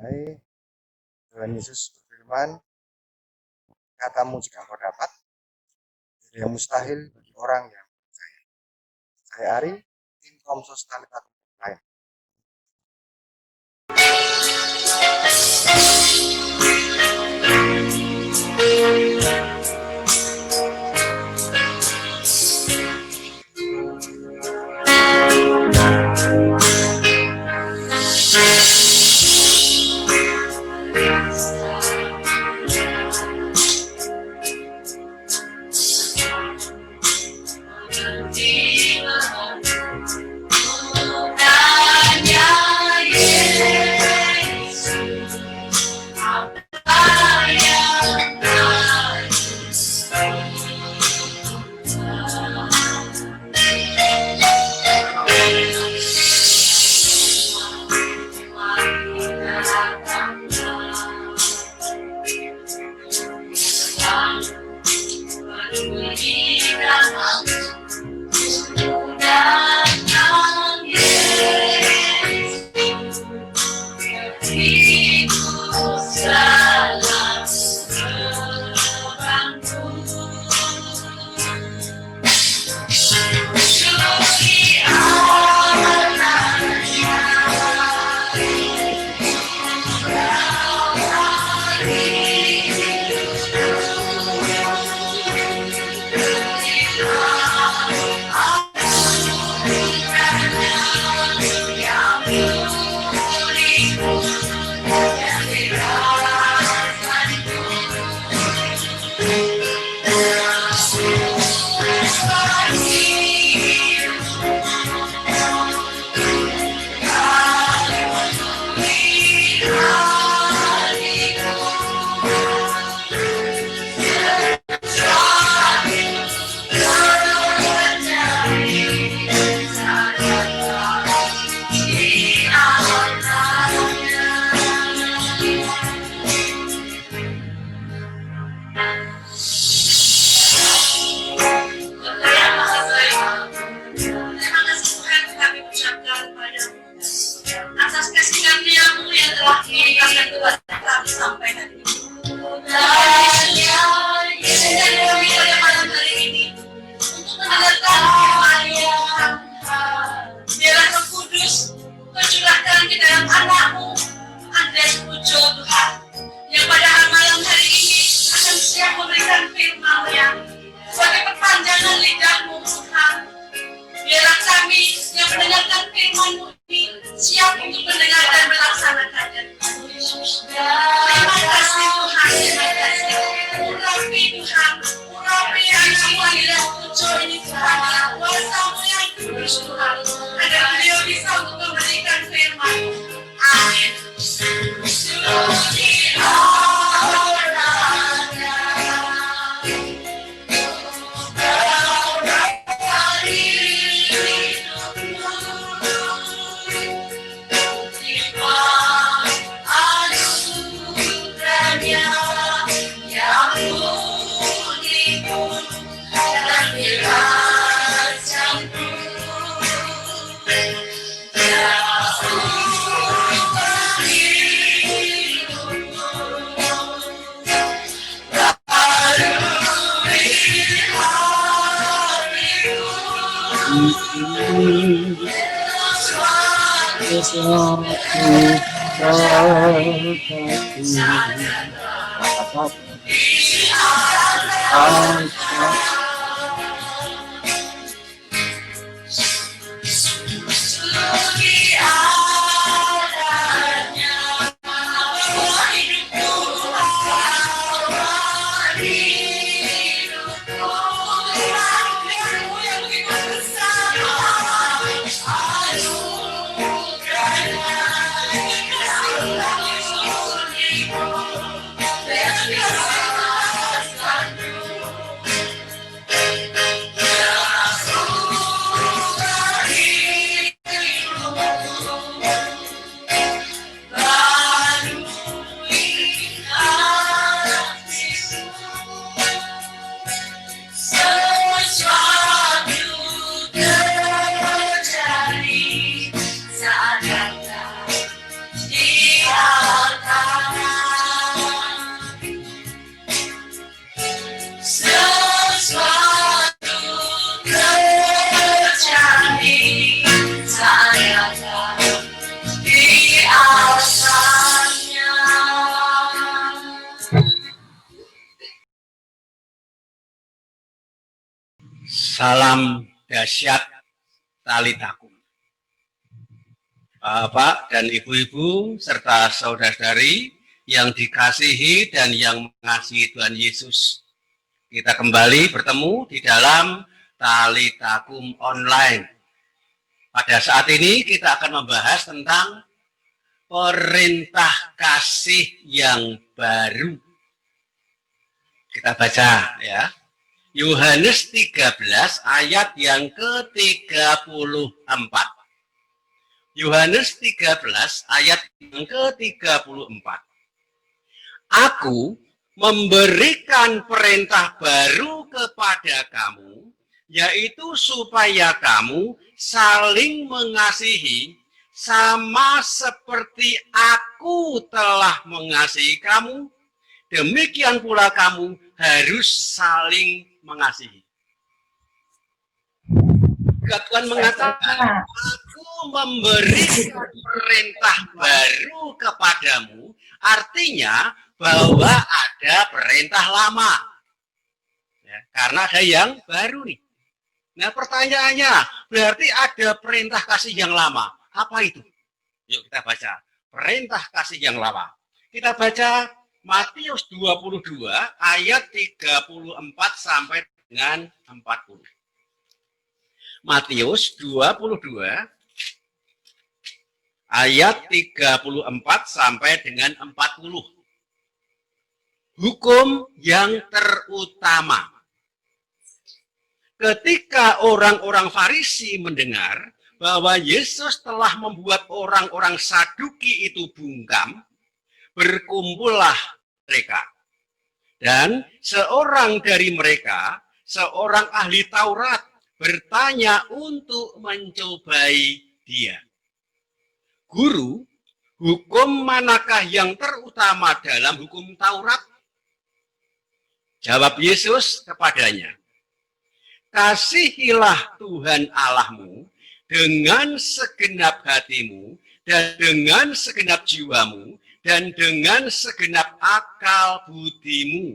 Hai, Tuhan Yesus berfirman, katamu jika engkau dapat, tidak yang mustahil bagi orang yang percaya. Saya Ari, tim Komsos Talita lain. Atas kasih karunia-Mu yang telah diberikan kepada kami sampai hari ini. Dan kami pada malam hari ini untuk mendengarkan firman-Mu. Biarlah Roh Kudus mencurahkan ke dalam anak-Mu, Andreas Pujo Tuhan, yang pada malam hari ini akan siap memberikan firman-Mu sebagai perpanjangan lidah-Mu Tuhan. Biarlah kami yang mendengarkan firman-Mu ini siap untuk mendengar dan melaksanakannya. Terima kasih Tuhan, terima kasih. Urapi Tuhan, urapi yang panggilan Pujo ini Tuhan, kuasa-Mu yang kudus Tuhan, agar beliau bisa untuk memberikan firman. Amin. Salam dahsyat tali takum. Bapak dan ibu-ibu serta saudara-saudari yang dikasihi dan yang mengasihi Tuhan Yesus. Kita kembali bertemu di dalam tali takum online. Pada saat ini kita akan membahas tentang perintah kasih yang baru. Kita baca ya. Yohanes 13 ayat yang ke-34. Yohanes 13 ayat yang ke-34. Aku memberikan perintah baru kepada kamu, yaitu supaya kamu saling mengasihi sama seperti aku telah mengasihi kamu, demikian pula kamu harus saling mengasihi. Tuhan mengatakan, aku memberikan perintah baru kepadamu, artinya bahwa ada perintah lama. Ya, karena ada yang baru nih. Nah pertanyaannya, berarti ada perintah kasih yang lama. Apa itu? Yuk kita baca. Perintah kasih yang lama. Kita baca Matius 22 ayat 34 sampai dengan 40. Matius 22 ayat 34 sampai dengan 40. Hukum yang terutama. Ketika orang-orang Farisi mendengar bahwa Yesus telah membuat orang-orang Saduki itu bungkam, berkumpullah mereka. Dan seorang dari mereka, seorang ahli Taurat, bertanya untuk mencobai dia. Guru, hukum manakah yang terutama dalam hukum Taurat? Jawab Yesus kepadanya, kasihilah Tuhan Allahmu dengan segenap hatimu dan dengan segenap jiwamu dan dengan segenap akal budimu.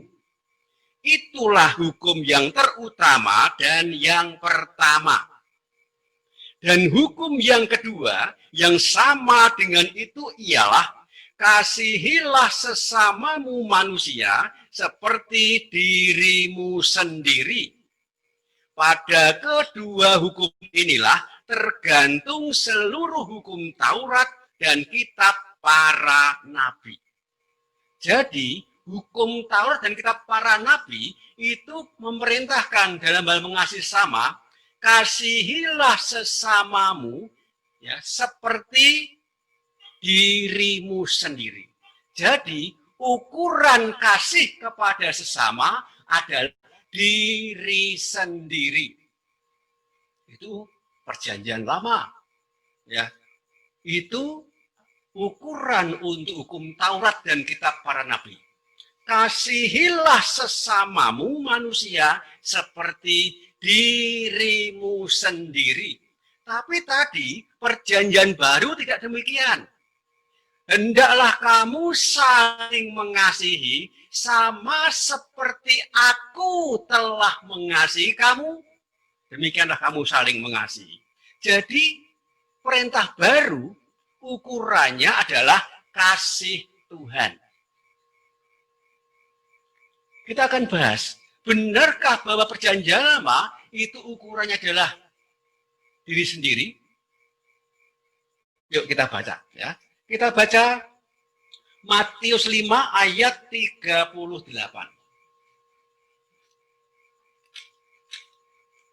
Itulah hukum yang terutama dan yang pertama. Dan hukum yang kedua yang sama dengan itu ialah kasihilah sesamamu manusia seperti dirimu sendiri. Pada kedua hukum inilah tergantung seluruh hukum Taurat dan kitab para nabi. Jadi hukum Taurat dan kitab para nabi itu memerintahkan dalam hal mengasihi sama, kasihilah sesamamu ya seperti dirimu sendiri. Jadi ukuran kasih kepada sesama adalah diri sendiri. Itu perjanjian lama. Ya. Itu ukuran untuk hukum Taurat dan kitab para nabi. Kasihilah sesamamu manusia seperti dirimu sendiri. Tapi tadi perjanjian baru tidak demikian. Hendaklah kamu saling mengasihi sama seperti aku telah mengasihi kamu. Demikianlah kamu saling mengasihi. Jadi perintah baru ukurannya adalah kasih Tuhan. Kita akan bahas, benarkah bahwa perjanjian lama itu ukurannya adalah diri sendiri? Yuk kita baca ya. Kita baca Matius 5 ayat 38.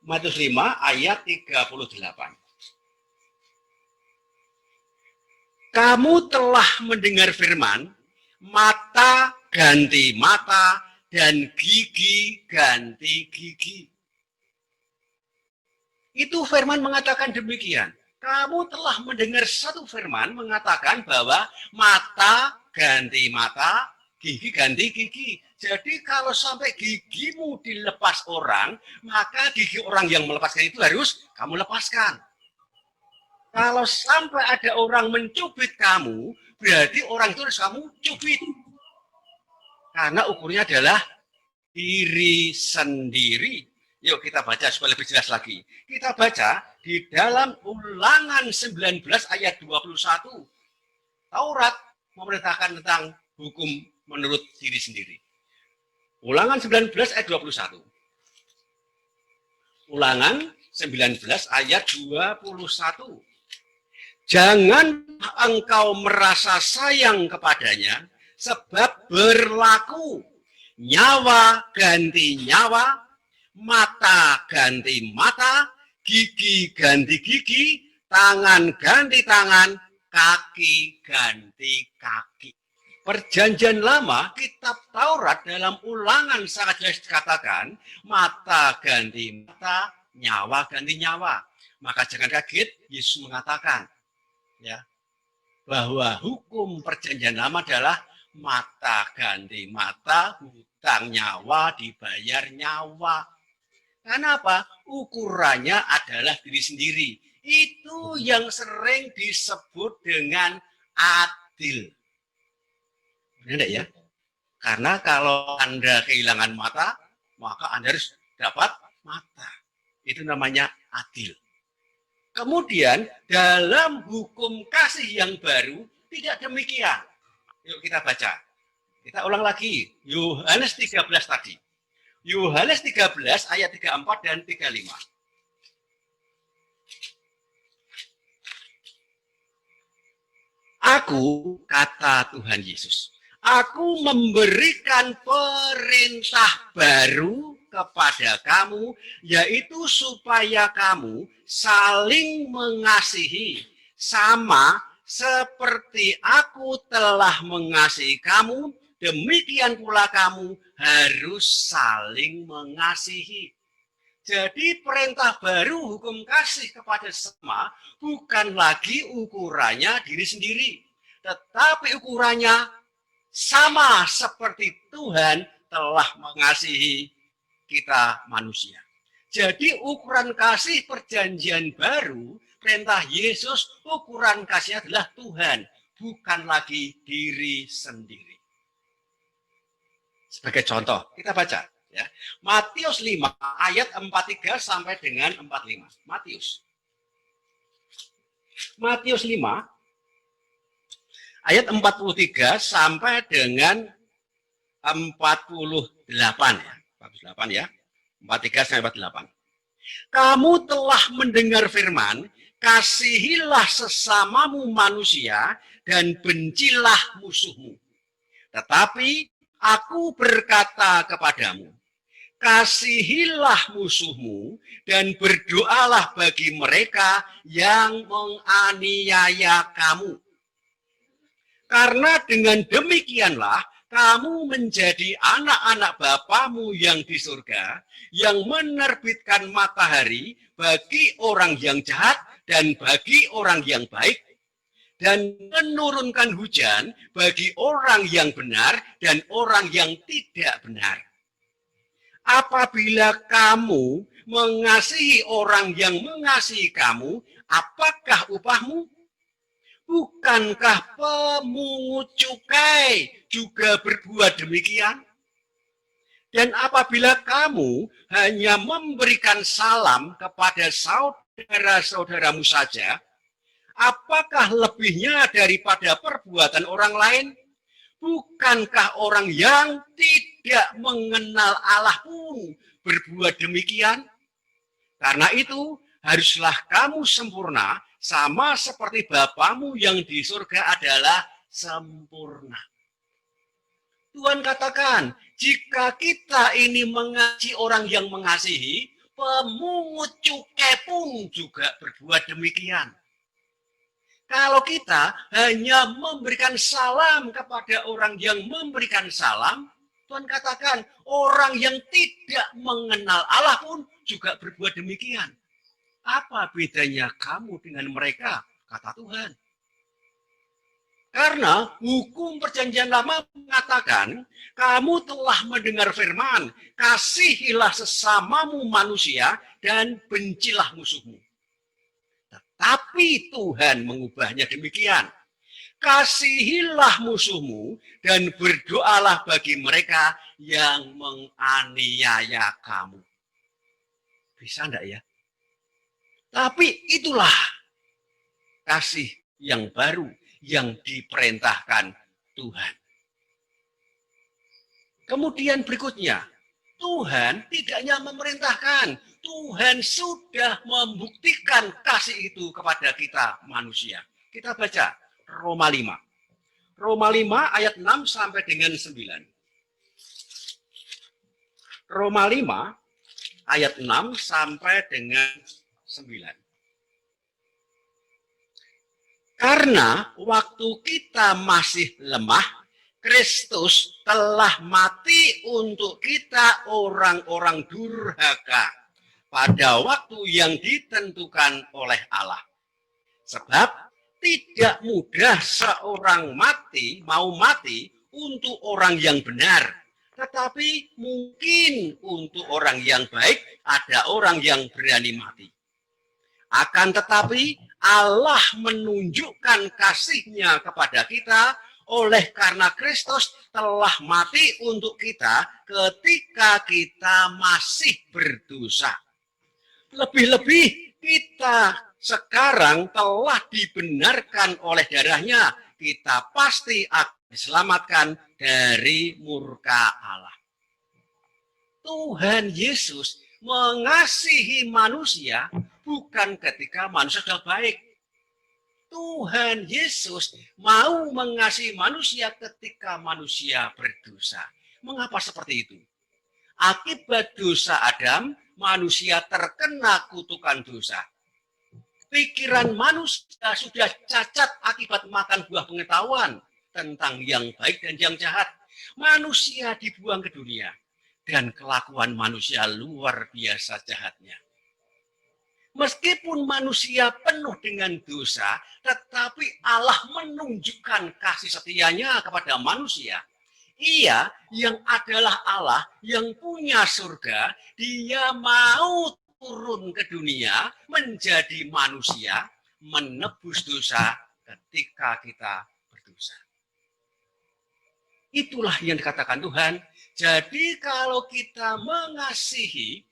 Matius 5 ayat 38. Kamu telah mendengar firman, mata ganti mata dan gigi ganti gigi. Itu firman mengatakan demikian. Kamu telah mendengar satu firman mengatakan bahwa mata ganti mata, gigi ganti gigi. Jadi kalau sampai gigimu dilepas orang, maka gigi orang yang melepaskan itu harus kamu lepaskan. Kalau sampai ada orang mencubit kamu, berarti orang itu harus kamu cubit. Karena ukurnya adalah diri sendiri. Yuk kita baca supaya lebih jelas lagi. Kita baca di dalam Ulangan 19 ayat 21. Taurat memerintahkan tentang hukum menurut diri sendiri. Ulangan 19 ayat 21. Ulangan 19 ayat 21. Jangan engkau merasa sayang kepadanya, sebab berlaku nyawa ganti nyawa, mata ganti mata, gigi ganti gigi, tangan ganti tangan, kaki ganti kaki. Perjanjian lama, kitab Taurat dalam Ulangan sangat jelas dikatakan, mata ganti mata, nyawa ganti nyawa. Maka jangan kaget, Yesus mengatakan, ya, bahwa hukum perjanjian lama adalah mata ganti mata, hutang nyawa dibayar nyawa. Kenapa? Ukurannya adalah diri sendiri. Itu yang sering disebut dengan adil. Benar ya? Karena kalau Anda kehilangan mata, maka Anda harus dapat mata. Itu namanya adil. Kemudian dalam hukum kasih yang baru tidak demikian. Yuk kita baca. Kita ulang lagi. Yohanes 13 tadi. Yohanes 13 ayat 34 dan 35. Aku, kata Tuhan Yesus, aku memberikan perintah baru kepada kamu, yaitu supaya kamu saling mengasihi, sama seperti aku telah mengasihi kamu, demikian pula kamu harus saling mengasihi. Jadi perintah baru hukum kasih kepada sesama bukan lagi ukurannya diri sendiri, tetapi ukurannya sama seperti Tuhan telah mengasihi kita manusia. Jadi ukuran kasih perjanjian baru, perintah Yesus, ukuran kasihnya adalah Tuhan, bukan lagi diri sendiri. Sebagai contoh, kita baca. Ya. Matius 5 ayat 43 sampai dengan 45. Matius 5 ayat 43 sampai dengan 48 ya. 48 ya. 43 sampai 48. Kamu telah mendengar firman, kasihilah sesamamu manusia dan bencilah musuhmu. Tetapi aku berkata kepadamu, kasihilah musuhmu dan berdoalah bagi mereka yang menganiaya kamu. Karena dengan demikianlah kamu menjadi anak-anak Bapamu yang di surga, yang menerbitkan matahari bagi orang yang jahat dan bagi orang yang baik, dan menurunkan hujan bagi orang yang benar dan orang yang tidak benar. Apabila kamu mengasihi orang yang mengasihi kamu, apakah upahmu? Bukankah pemungut cukai juga berbuat demikian? Dan apabila kamu hanya memberikan salam kepada saudara-saudaramu saja, apakah lebihnya daripada perbuatan orang lain? Bukankah orang yang tidak mengenal Allah pun berbuat demikian? Karena itu, haruslah kamu sempurna, sama seperti Bapamu yang di surga adalah sempurna. Tuhan katakan, jika kita ini mengasihi orang yang mengasihi, pemungut cukai pun juga berbuat demikian. Kalau kita hanya memberikan salam kepada orang yang memberikan salam, Tuhan katakan orang yang tidak mengenal Allah pun juga berbuat demikian. Apa bedanya kamu dengan mereka, kata Tuhan? Karena hukum perjanjian lama mengatakan, kamu telah mendengar firman, kasihilah sesamamu manusia dan bencilah musuhmu. Tapi Tuhan mengubahnya demikian. Kasihilah musuhmu dan berdoalah bagi mereka yang menganiaya kamu. Bisa enggak ya? Tapi itulah kasih yang baru yang diperintahkan Tuhan. Kemudian berikutnya, Tuhan tidak hanya memerintahkan, Tuhan sudah membuktikan kasih itu kepada kita manusia. Kita baca Roma 5. Roma 5 ayat 6 sampai dengan 9. Roma 5 ayat 6 sampai dengan 9. Karena waktu kita masih lemah, Kristus telah mati untuk kita orang-orang durhaka pada waktu yang ditentukan oleh Allah. Sebab tidak mudah seorang mau mati untuk orang yang benar, tetapi mungkin untuk orang yang baik ada orang yang berani mati. Akan tetapi Allah menunjukkan kasih-Nya kepada kita oleh karena Kristus telah mati untuk kita ketika kita masih berdosa. Lebih-lebih kita sekarang telah dibenarkan oleh darah-Nya, kita pasti akan diselamatkan dari murka Allah. Tuhan Yesus mengasihi manusia bukan ketika manusia sudah baik. Tuhan Yesus mau mengasihi manusia ketika manusia berdosa. Mengapa seperti itu? Akibat dosa Adam, manusia terkena kutukan dosa. Pikiran manusia sudah cacat akibat makan buah pengetahuan tentang yang baik dan yang jahat. Manusia dibuang ke dunia. Dan kelakuan manusia luar biasa jahatnya. Meskipun manusia penuh dengan dosa, tetapi Allah menunjukkan kasih setia-Nya kepada manusia. Ia yang adalah Allah yang punya surga, Dia mau turun ke dunia menjadi manusia, menebus dosa ketika kita berdosa. Itulah yang dikatakan Tuhan. Jadi kalau kita mengasihi,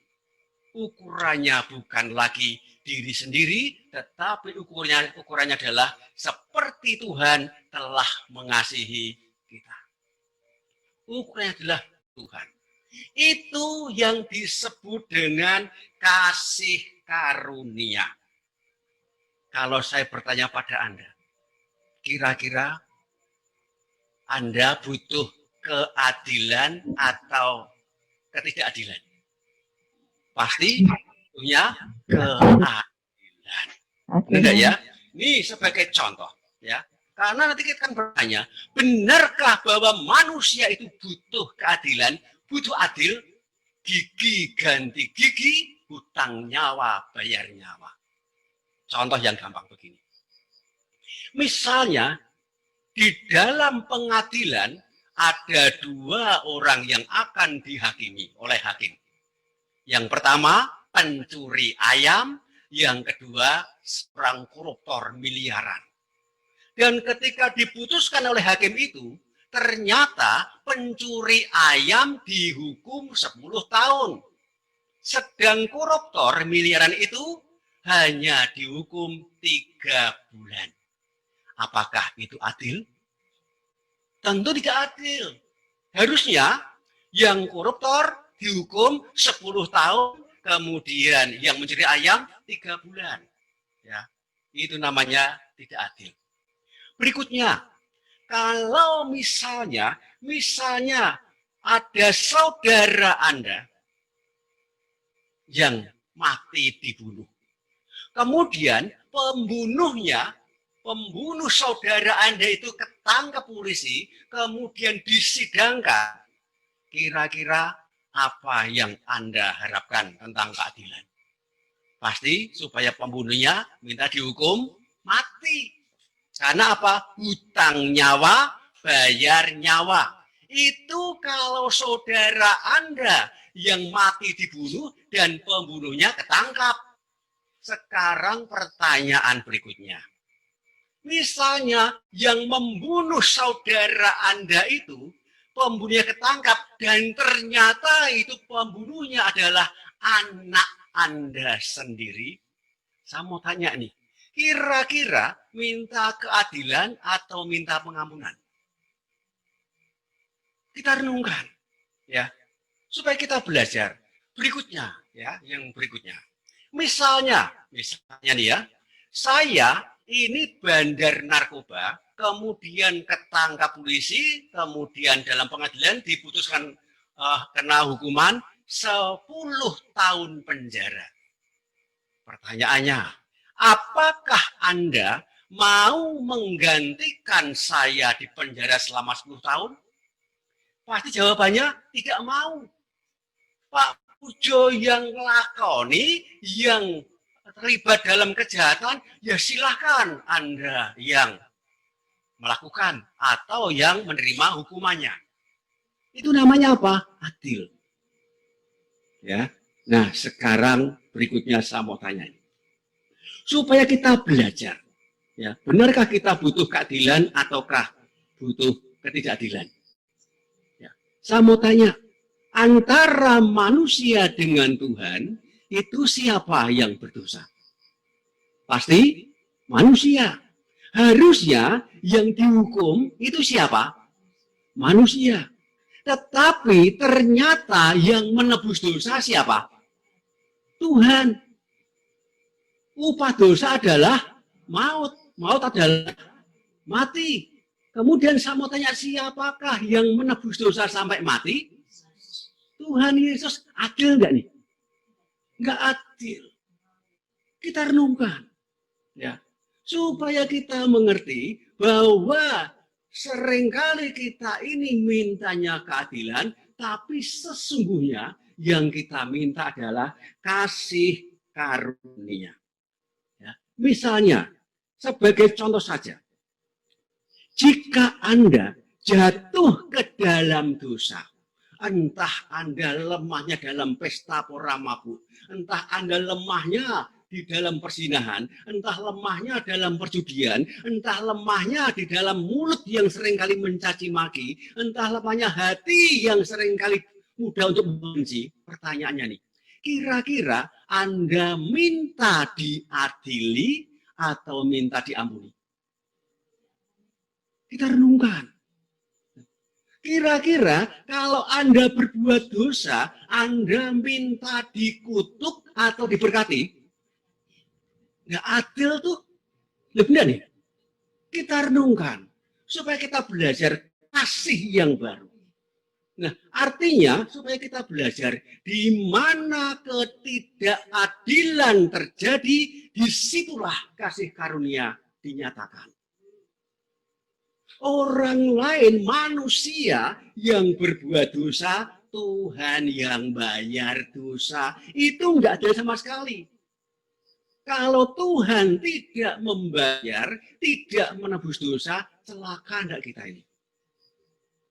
ukurannya bukan lagi diri sendiri, tetapi ukurannya adalah seperti Tuhan telah mengasihi kita. Ukurannya adalah Tuhan. Itu yang disebut dengan kasih karunia. Kalau saya bertanya pada Anda, kira-kira Anda butuh keadilan atau ketidakadilan? Pasti punya keadilan. Enggak ya? Ini sebagai contoh ya. Karena nanti kita akan bertanya, benarkah bahwa manusia itu butuh keadilan, butuh adil, gigi ganti gigi, hutang nyawa bayar nyawa. Contoh yang gampang begini. Misalnya di dalam pengadilan ada dua orang yang akan dihakimi oleh hakim. Yang pertama, pencuri ayam. Yang kedua, seorang koruptor miliaran. Dan ketika diputuskan oleh hakim itu, ternyata pencuri ayam dihukum 10 tahun. Sedang koruptor miliaran itu hanya dihukum 3 bulan. Apakah itu adil? Tentu tidak adil. Harusnya yang koruptor dihukum 10 tahun, kemudian yang mencuri ayam 3 bulan. Ya, itu namanya tidak adil. Berikutnya, kalau misalnya ada saudara Anda yang mati dibunuh. Kemudian pembunuh saudara Anda itu ketangkap polisi, kemudian disidangkan. Kira-kira apa yang Anda harapkan tentang keadilan? Pasti supaya pembunuhnya minta dihukum mati. Karena apa? Hutang nyawa, bayar nyawa. Itu kalau saudara Anda yang mati dibunuh dan pembunuhnya ketangkap. Sekarang pertanyaan berikutnya. Misalnya yang membunuh saudara Anda itu, pembunuhnya ketangkap dan ternyata itu pembunuhnya adalah anak Anda sendiri, saya mau tanya nih, kira-kira minta keadilan atau minta pengampunan? Kita renungkan, ya, supaya kita belajar. Berikutnya, ya, yang berikutnya. Misalnya nih ya, saya ini bandar narkoba, kemudian ketangkap polisi, kemudian dalam pengadilan diputuskan kena hukuman 10 tahun penjara. Pertanyaannya, apakah Anda mau menggantikan saya di penjara selama 10 tahun? Pasti jawabannya tidak mau. Pak Pujo yang lakoni, yang terlibat dalam kejahatan, ya silahkan Anda yang melakukan atau yang menerima hukumannya. Itu namanya apa? Adil. Ya. Nah, sekarang berikutnya saya mau tanya. Supaya kita belajar, ya, benarkah kita butuh keadilan ataukah butuh ketidakadilan? Ya. Saya mau tanya, antara manusia dengan Tuhan, itu siapa yang berdosa? Pasti manusia. Harusnya yang dihukum itu siapa? Manusia. Tetapi ternyata yang menebus dosa siapa? Tuhan. Upah dosa adalah maut. Maut adalah mati. Kemudian saya mau tanya, siapakah yang menebus dosa sampai mati? Tuhan Yesus. Adil enggak nih? Enggak adil. Kita renungkan, ya, supaya kita mengerti bahwa seringkali kita ini mintanya keadilan, tapi sesungguhnya yang kita minta adalah kasih karunia. Ya. Misalnya, sebagai contoh saja, jika Anda jatuh ke dalam dosa, entah Anda lemahnya dalam pesta pora mabuk, entah Anda lemahnya di dalam persinahan, entah lemahnya dalam perjudian, entah lemahnya di dalam mulut yang seringkali mencaci maki, entah lemahnya hati yang seringkali mudah untuk membenci. Pertanyaannya nih, kira-kira Anda minta diadili atau minta diampuni? Kita renungkan. Kira-kira kalau Anda berbuat dosa, Anda minta dikutuk atau diberkati? Nggak adil tuh. Benar nih. Kita renungkan supaya kita belajar kasih yang baru. Nah, artinya supaya kita belajar di mana ketidakadilan terjadi, disitulah kasih karunia dinyatakan. Orang lain, manusia yang berbuat dosa, Tuhan yang bayar dosa. Itu nggak ada sama sekali. Kalau Tuhan tidak membayar, tidak menebus dosa, celaka enggak kita ini?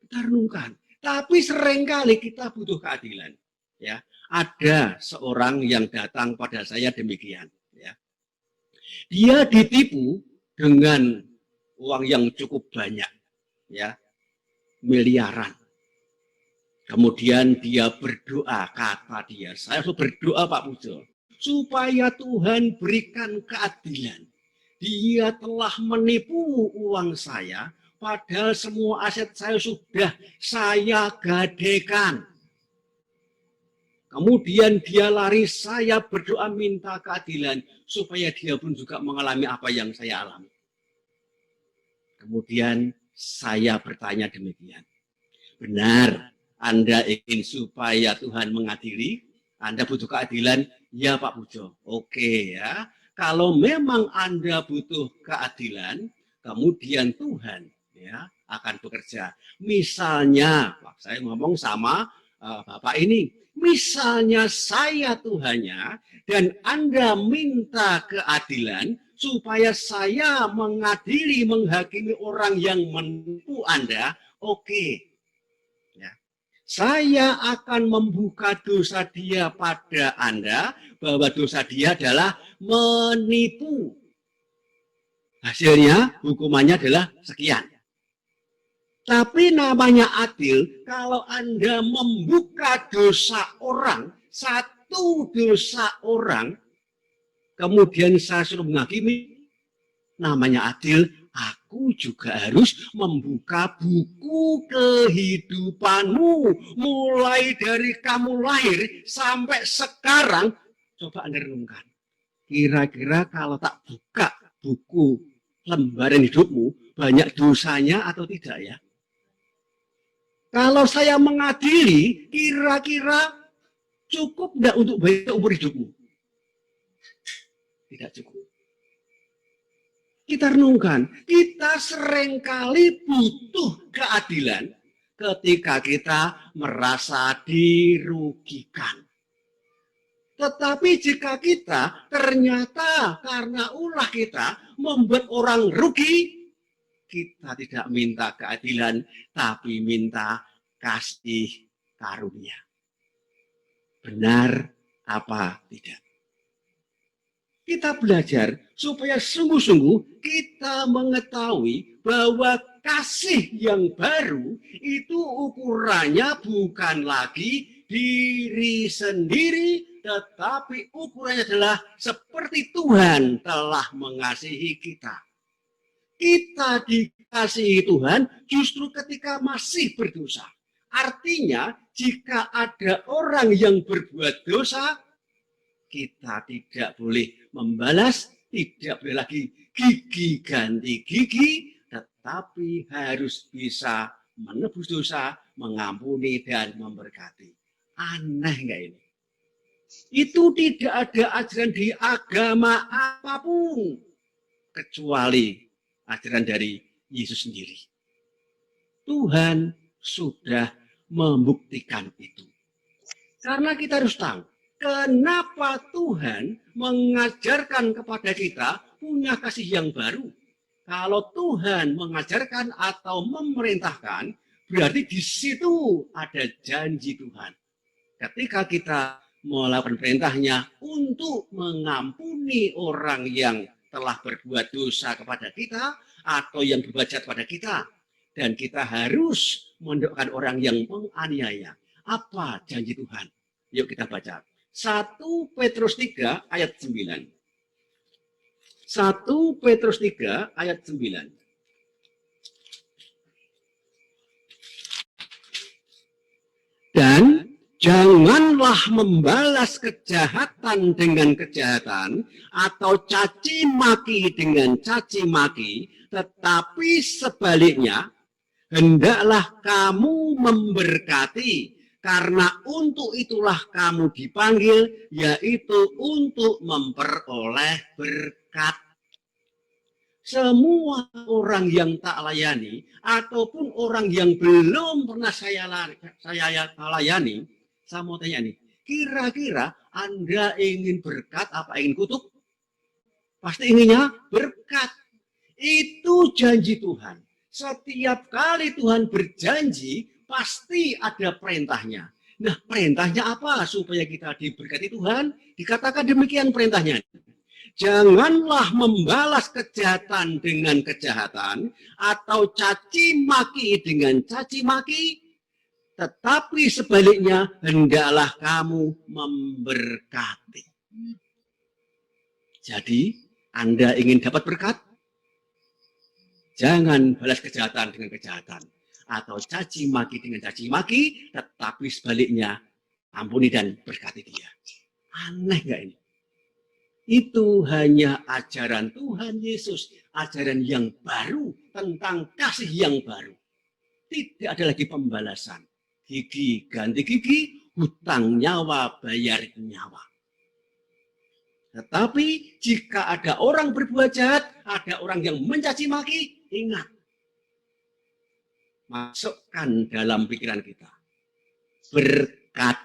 Kita renungkan. Tapi seringkali kita butuh keadilan. Ya, ada seorang yang datang pada saya demikian. Ya, dia ditipu dengan uang yang cukup banyak, ya, miliaran. Kemudian dia berdoa, kata dia, saya berdoa Pak Pujo, supaya Tuhan berikan keadilan. Dia telah menipu uang saya, padahal semua aset saya sudah saya gadekan. Kemudian dia lari, saya berdoa minta keadilan, supaya dia pun juga mengalami apa yang saya alami. Kemudian saya bertanya demikian, benar Anda ingin supaya Tuhan mengadili? Anda butuh keadilan? Ya Pak Pujo. Oke ya. Kalau memang Anda butuh keadilan, kemudian Tuhan ya akan bekerja. Misalnya, saya ngomong sama Bapak ini, misalnya saya Tuhannya dan Anda minta keadilan supaya saya mengadili, menghakimi orang yang menipu Anda, oke. Saya akan membuka dosa dia pada Anda, bahwa dosa dia adalah menipu. Hasilnya, hukumannya adalah sekian. Tapi namanya adil, kalau Anda membuka dosa orang, satu dosa orang, kemudian saya suruh menghakimi, namanya adil, aku juga harus membuka buku kehidupanmu. Mulai dari kamu lahir sampai sekarang, coba Anda renungkan. Kira-kira kalau tak buka buku lembaran hidupmu, banyak dosanya atau tidak ya? Kalau saya mengadili, kira-kira cukup tidak untuk bayar umur hidupmu? Tidak cukup. Kita renungkan, kita seringkali butuh keadilan ketika kita merasa dirugikan. Tetapi jika kita ternyata karena ulah kita membuat orang rugi, kita tidak minta keadilan, tapi minta kasih karunia. Benar apa tidak? Kita belajar supaya sungguh-sungguh kita mengetahui bahwa kasih yang baru itu ukurannya bukan lagi diri sendiri, tetapi ukurannya adalah seperti Tuhan telah mengasihi kita. Kita dikasihi Tuhan justru ketika masih berdosa. Artinya jika ada orang yang berbuat dosa, kita tidak boleh membalas, tidak boleh lagi gigi ganti gigi, tetapi harus bisa menebus dosa, mengampuni dan memberkati. Aneh nggak ini? Itu tidak ada ajaran di agama apapun kecuali ajaran dari Yesus sendiri. Tuhan sudah membuktikan itu. Karena kita harus tahu, kenapa Tuhan mengajarkan kepada kita punya kasih yang baru. Kalau Tuhan mengajarkan atau memerintahkan, berarti di situ ada janji Tuhan. Ketika kita melakukan perintahnya untuk mengampuni orang yang telah berbuat dosa kepada kita atau yang berbuat jahat kepada kita, dan kita harus mendoakan orang yang menganiaya. Apa janji Tuhan? Yuk kita baca. 1 Petrus 3 ayat 9. 1 Petrus 3 ayat 9. Dan janganlah membalas kejahatan dengan kejahatan atau caci maki dengan caci maki, tetapi sebaliknya hendaklah kamu memberkati, karena untuk itulah kamu dipanggil, yaitu untuk memperoleh berkat. Semua orang yang tak layani ataupun orang yang belum pernah saya layani, saya mau tanya nih, kira-kira Anda ingin berkat apa ingin kutuk? Pasti inginnya berkat. Itu janji Tuhan. Setiap kali Tuhan berjanji, pasti ada perintahnya. Nah, perintahnya apa supaya kita diberkati Tuhan? Dikatakan demikian perintahnya. Janganlah membalas kejahatan dengan kejahatan atau caci maki dengan caci maki, tetapi sebaliknya hendaklah kamu memberkati. Jadi, Anda ingin dapat berkat? Jangan balas kejahatan dengan kejahatan atau caci maki dengan caci maki, tetapi sebaliknya ampuni dan berkati dia. Aneh nggak ini? Itu hanya ajaran Tuhan Yesus, ajaran yang baru tentang kasih yang baru. Tidak ada lagi pembalasan. Gigi ganti gigi, hutang nyawa bayar nyawa. Tetapi jika ada orang berbuat jahat, ada orang yang mencaci maki, ingat. Masukkan dalam pikiran kita. Berkat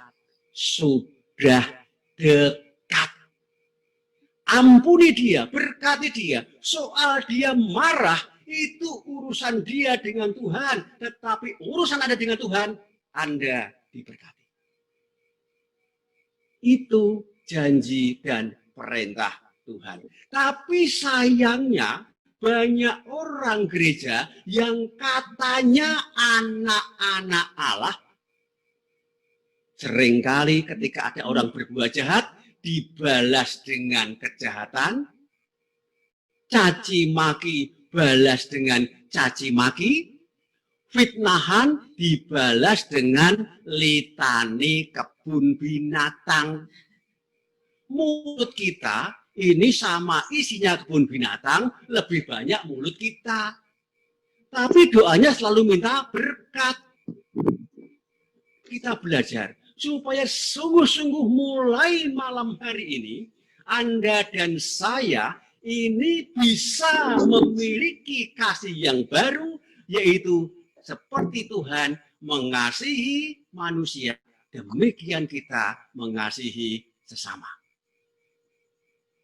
sudah dekat. Ampuni dia, berkati dia. Soal dia marah, itu urusan dia dengan Tuhan. Tetapi urusan Anda dengan Tuhan, Anda diberkati. Itu janji dan perintah Tuhan. Tapi sayangnya, banyak orang gereja yang katanya anak-anak Allah, Seringkali ketika ada orang berbuat jahat, dibalas dengan kejahatan, caci maki balas dengan caci maki, fitnahan dibalas dengan litani kebun binatang. Mulut kita ini sama isinya kebun binatang, lebih banyak mulut kita. Tapi doanya selalu minta berkat. Kita belajar supaya sungguh-sungguh mulai malam hari ini, Anda dan saya ini bisa memiliki kasih yang baru, yaitu seperti Tuhan mengasihi manusia, demikian kita mengasihi sesama.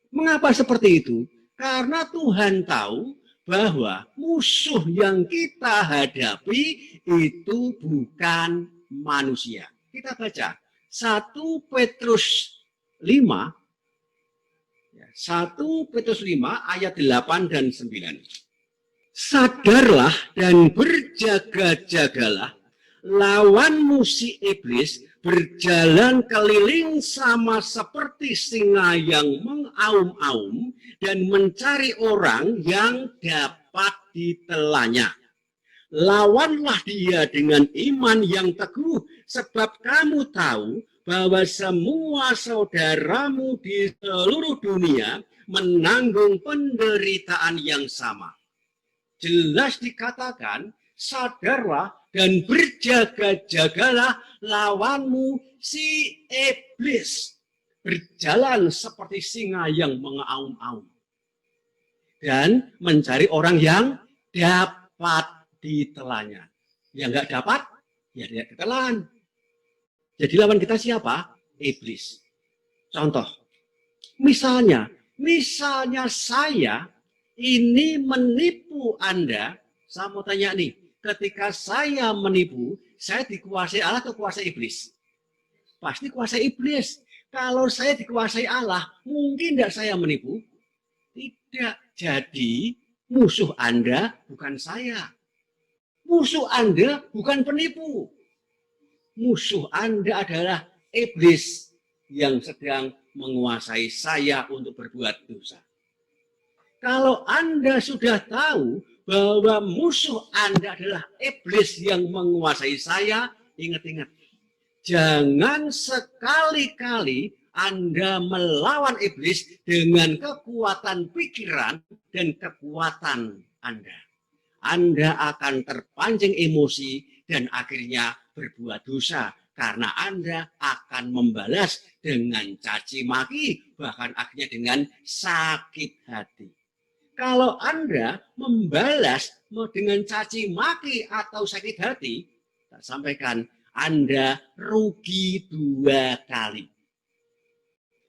Mengapa seperti itu? Karena Tuhan tahu bahwa musuh yang kita hadapi itu bukan manusia. Kita baca 1 Petrus 5 ayat 8 dan 9. Sadarlah dan berjaga-jagalah, lawanmu si iblis berjalan keliling sama seperti singa yang mengaum-aum dan mencari orang yang dapat ditelannya. Lawanlah dia dengan iman yang teguh, sebab kamu tahu bahwa semua saudaramu di seluruh dunia menanggung penderitaan yang sama. Jelas dikatakan, sadarlah dan berjaga-jagalah, lawanmu si iblis berjalan seperti singa yang mengaum-aum dan mencari orang yang dapat ditelannya. Yang nggak dapat, ya dia ditelan. Jadi lawan kita siapa? Iblis. Contoh, misalnya saya ini menipu Anda. Saya mau tanya nih, ketika saya menipu, saya dikuasai Allah atau kuasai iblis? Pasti kuasai iblis. Kalau saya dikuasai Allah, mungkin tidak saya menipu? Tidak. Jadi musuh Anda bukan saya. Musuh Anda bukan penipu. Musuh Anda adalah iblis yang sedang menguasai saya untuk berbuat dosa. Kalau Anda sudah tahu bahwa musuh Anda adalah iblis yang menguasai saya, ingat-ingat. Jangan sekali-kali Anda melawan iblis dengan kekuatan pikiran dan kekuatan Anda. Anda akan terpancing emosi dan akhirnya berbuat dosa karena Anda akan membalas dengan caci maki, bahkan akhirnya dengan sakit hati. Kalau Anda membalas dengan caci maki atau sakit hati, tak sampaikan Anda rugi 2 kali.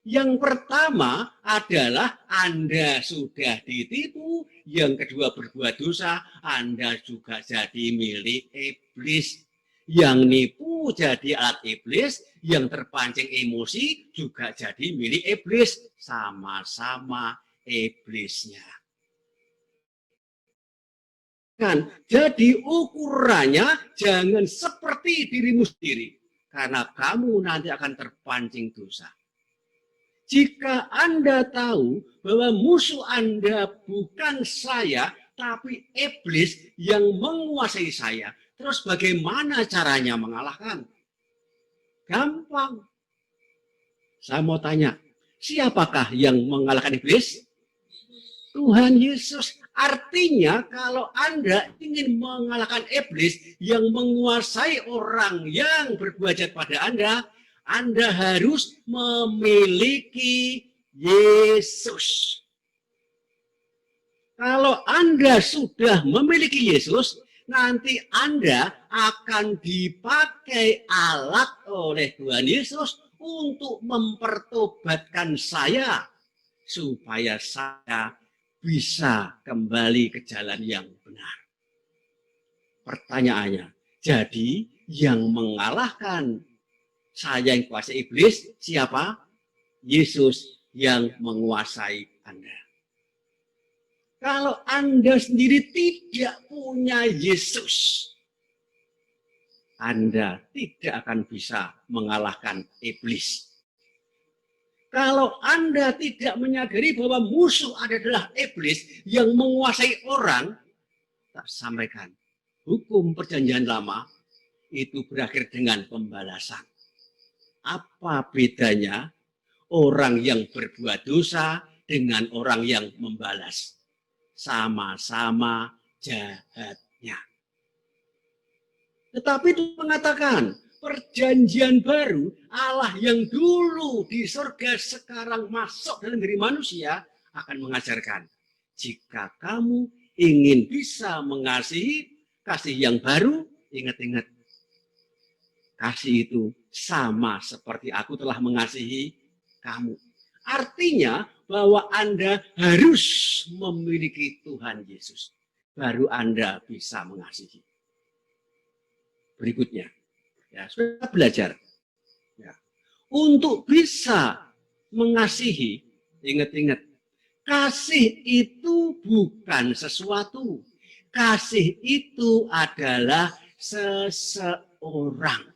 Yang pertama adalah Anda sudah ditipu, yang kedua berbuat dosa, Anda juga jadi milik iblis. Yang nipu jadi alat iblis, yang terpancing emosi juga jadi milik iblis, sama-sama iblisnya. Kan, jadi ukurannya jangan seperti dirimu sendiri, karena kamu nanti akan terpancing dosa. Jika Anda tahu bahwa musuh Anda bukan saya, tapi iblis yang menguasai saya, terus bagaimana caranya mengalahkan? Gampang. Saya mau tanya, siapakah yang mengalahkan iblis? Tuhan Yesus. Artinya kalau Anda ingin mengalahkan iblis yang menguasai orang yang berbuat jahat pada Anda harus memiliki Yesus. Kalau Anda sudah memiliki Yesus, nanti Anda akan dipakai alat oleh Tuhan Yesus untuk mempertobatkan saya, supaya saya bisa kembali ke jalan yang benar. Pertanyaannya, jadi yang mengalahkan saya yang kuasai iblis, siapa? Yesus yang menguasai Anda. Kalau Anda sendiri tidak punya Yesus, Anda tidak akan bisa mengalahkan iblis. Kalau Anda tidak menyadari bahwa musuh adalah iblis yang menguasai orang, tak sampaikan. Hukum perjanjian lama itu berakhir dengan pembalasan. Apa bedanya orang yang berbuat dosa dengan orang yang membalas? Sama-sama jahatnya. Tetapi itu mengatakan, perjanjian baru, Allah yang dulu di surga sekarang masuk dalam diri manusia akan mengajarkan, jika kamu ingin bisa mengasihi kasih yang baru, ingat-ingat, kasih itu sama seperti aku telah mengasihi kamu. Artinya bahwa Anda harus memiliki Tuhan Yesus, baru Anda bisa mengasihi. Berikutnya, ya, sudah belajar. Ya. Untuk bisa mengasihi, ingat-ingat, kasih itu bukan sesuatu. Kasih itu adalah seseorang.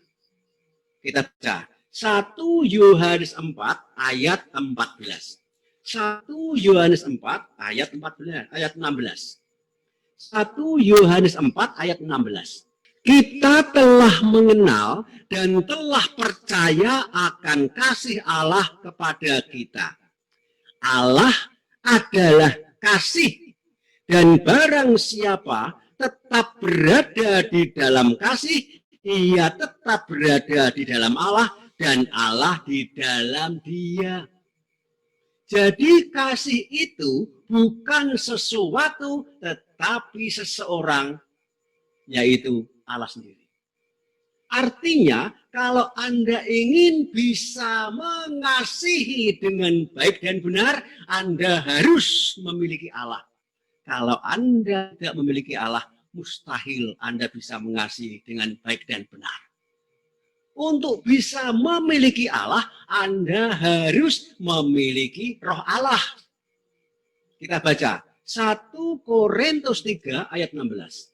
Kita baca 1 Yohanes 4 ayat 14. 1 Yohanes 4 ayat 14, ayat 16. 1 Yohanes 4 ayat 16. Kita telah mengenal dan telah percaya akan kasih Allah kepada kita. Allah adalah kasih, dan barang siapa tetap berada di dalam kasih, ia tetap berada di dalam Allah, dan Allah di dalam dia. Jadi kasih itu bukan sesuatu, tetapi seseorang, yaitu Allah sendiri. Artinya, kalau Anda ingin bisa mengasihi dengan baik dan benar, Anda harus memiliki Allah. Kalau Anda tidak memiliki Allah, mustahil Anda bisa mengasihi dengan baik dan benar. Untuk bisa memiliki Allah, Anda harus memiliki Roh Allah. Kita baca 1 Korintus 3 ayat 16.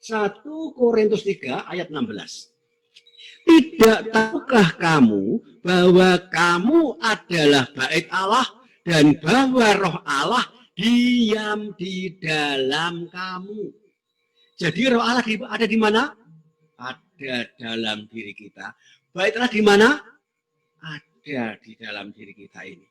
1 Korintus 3 ayat 16. Tidak tahukah kamu bahwa kamu adalah bait Allah dan bahwa Roh Allah diam di dalam kamu? Jadi Roh Allah ada di mana? Ada dalam diri kita. Bait Allah di mana? Ada di dalam diri kita ini.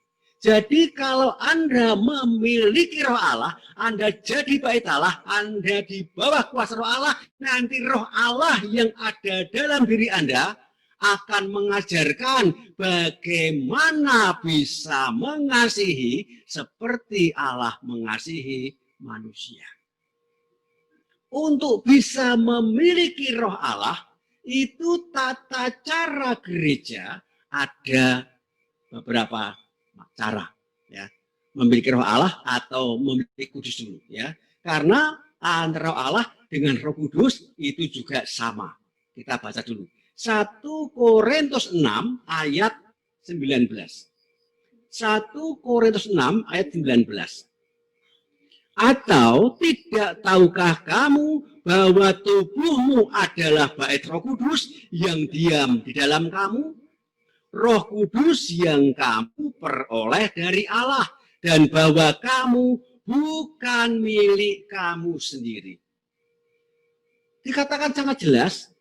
Jadi kalau Anda memiliki Roh Allah, Anda jadi bait Allah, Anda di bawah kuasa Roh Allah, nanti Roh Allah yang ada dalam diri Anda akan mengajarkan bagaimana bisa mengasihi seperti Allah mengasihi manusia. Untuk bisa memiliki Roh Allah, itu tata cara gereja ada beberapa cara, ya, memiliki Roh Allah atau memiliki Kudus dulu, ya, karena antara Roh Allah dengan Roh Kudus itu juga sama. Kita baca dulu 1 Korintus 6 ayat 19. 1 Korintus 6 ayat 19. Atau tidak tahukah kamu bahwa tubuhmu adalah bait Roh Kudus yang diam di dalam kamu? Roh Kudus yang kamu peroleh dari Allah, dan bahwa kamu bukan milik kamu sendiri. Dikatakan sangat jelas,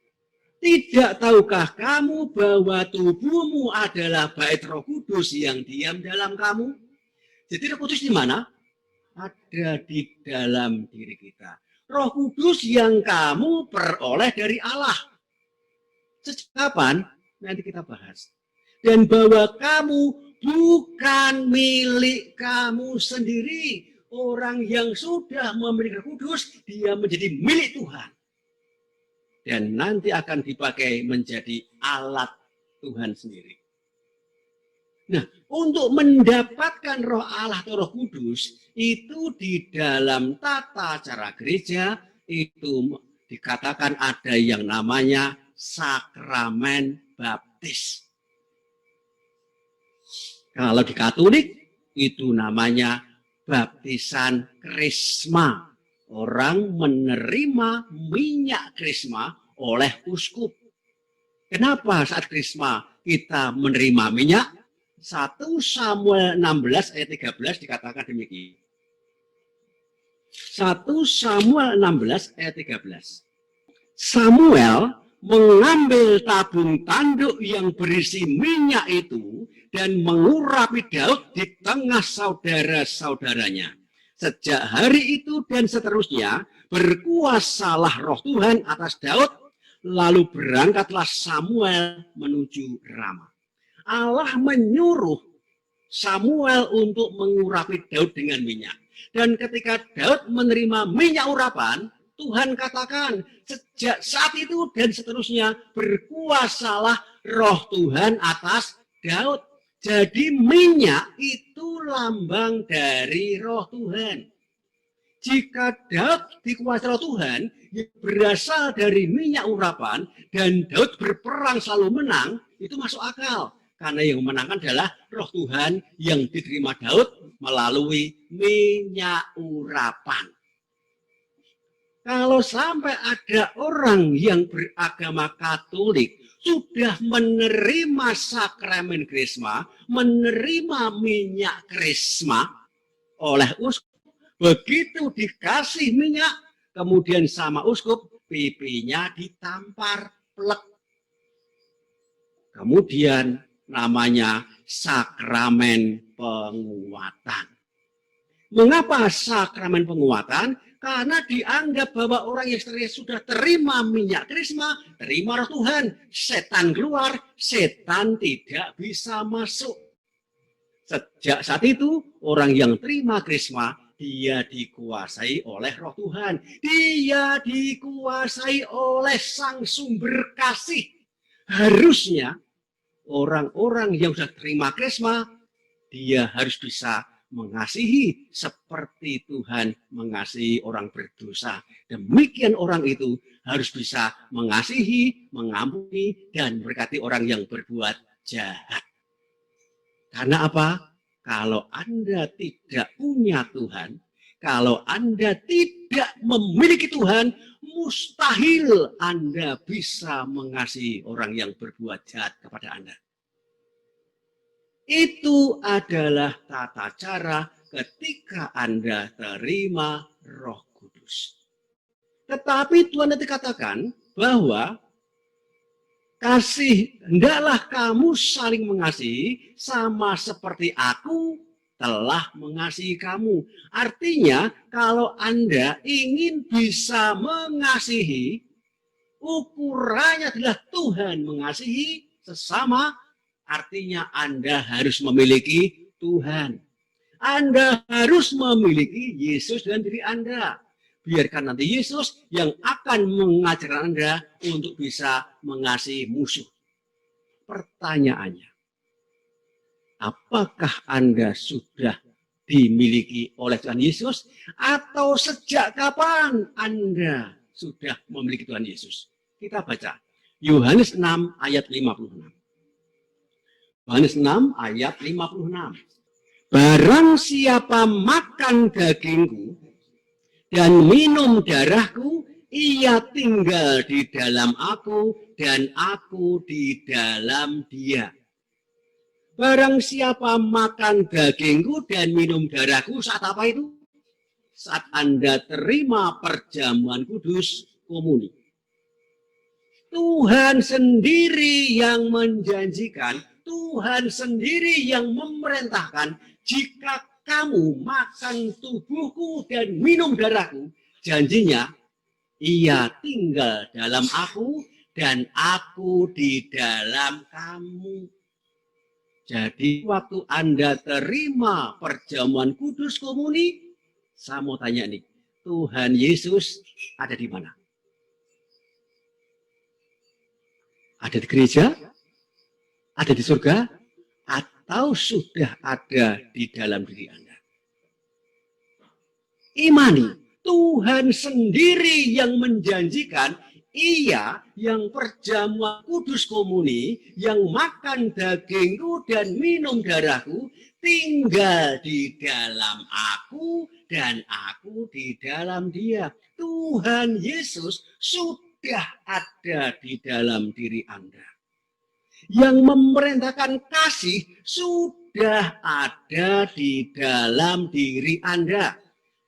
tidak tahukah kamu bahwa tubuhmu adalah bait Roh Kudus yang diam dalam kamu? Jadi Roh Kudus di mana? Ada di dalam diri kita. Roh Kudus yang kamu peroleh dari Allah. Sejak kapan? Nanti kita bahas. Dan bahwa kamu bukan milik kamu sendiri. Orang yang sudah memiliki Roh Kudus, dia menjadi milik Tuhan. Dan nanti akan dipakai menjadi alat Tuhan sendiri. Nah, untuk mendapatkan Roh Allah atau Roh Kudus, itu di dalam tata cara gereja, itu dikatakan ada yang namanya sakramen baptis. Kalau di Katolik itu namanya baptisan krisma. Orang menerima minyak krisma oleh uskup. Kenapa saat Krisma kita menerima minyak? 1 Samuel 16 ayat 13 dikatakan demikian. 1 Samuel 16 ayat 13. Samuel mengambil tabung tanduk yang berisi minyak itu dan mengurapi Daud di tengah saudara-saudaranya. Sejak hari itu dan seterusnya berkuasalah roh Tuhan atas Daud, lalu berangkatlah Samuel menuju Rama. Allah menyuruh Samuel untuk mengurapi Daud dengan minyak. Dan ketika Daud menerima minyak urapan, Tuhan katakan, sejak saat itu dan seterusnya berkuasalah roh Tuhan atas Daud. Jadi minyak itu lambang dari roh Tuhan. Jika Daud dikuasai roh Tuhan, berasal dari minyak urapan, dan Daud berperang selalu menang, itu masuk akal. Karena yang memenangkan adalah roh Tuhan yang diterima Daud melalui minyak urapan. Kalau sampai ada orang yang beragama Katolik sudah menerima sakramen krisma, menerima minyak krisma oleh uskup, begitu dikasih minyak, kemudian sama uskup, pipinya ditampar, plek. Kemudian namanya sakramen penguatan. Mengapa sakramen penguatan? Karena dianggap bahwa orang yang sudah terima minyak krisma, terima roh Tuhan, setan keluar, setan tidak bisa masuk. Sejak saat itu, orang yang terima krisma, dia dikuasai oleh roh Tuhan. Dia dikuasai oleh sang sumber kasih. Harusnya orang-orang yang sudah terima krisma, dia harus bisa mengasihi seperti Tuhan mengasihi orang berdosa. Demikian orang itu harus bisa mengasihi, mengampuni, dan memberkati orang yang berbuat jahat. Karena apa? Kalau Anda tidak punya Tuhan, kalau Anda tidak memiliki Tuhan, mustahil Anda bisa mengasihi orang yang berbuat jahat kepada Anda. Itu adalah tata cara ketika Anda terima Roh Kudus. Tetapi Tuhan nanti katakan bahwa hendaklah kamu saling mengasihi sama seperti aku telah mengasihi kamu. Artinya kalau Anda ingin bisa mengasihi, ukurannya adalah Tuhan mengasihi sesama. Artinya Anda harus memiliki Tuhan. Anda harus memiliki Yesus dalam diri Anda. Biarkan nanti Yesus yang akan mengajarkan Anda untuk bisa mengasihi musuh. Pertanyaannya, apakah Anda sudah dimiliki oleh Tuhan Yesus? Atau sejak kapan Anda sudah memiliki Tuhan Yesus? Kita baca Yohanes 6 ayat 56. Yohanes 6 ayat 56. Barang siapa makan dagingku dan minum darahku, ia tinggal di dalam aku dan aku di dalam dia. Barang siapa makan dagingku dan minum darahku, saat apa itu? Saat Anda terima perjamuan kudus komuni. Tuhan sendiri yang menjanjikan, Tuhan sendiri yang memerintahkan, jika kamu makan tubuhku dan minum darahku, janjinya, ia tinggal dalam aku dan aku di dalam kamu. Jadi waktu Anda terima perjamuan kudus komuni, saya mau tanya nih, Tuhan Yesus ada di mana? Ada di gereja? Ada di surga? Atau sudah ada di dalam diri Anda? Imani, Tuhan sendiri yang menjanjikan, ia yang perjamuan kudus komuni, yang makan dagingku dan minum darahku, tinggal di dalam aku dan aku di dalam dia. Tuhan Yesus sudah sudah ada di dalam diri Anda. Yang memerintahkan kasih sudah ada di dalam diri Anda.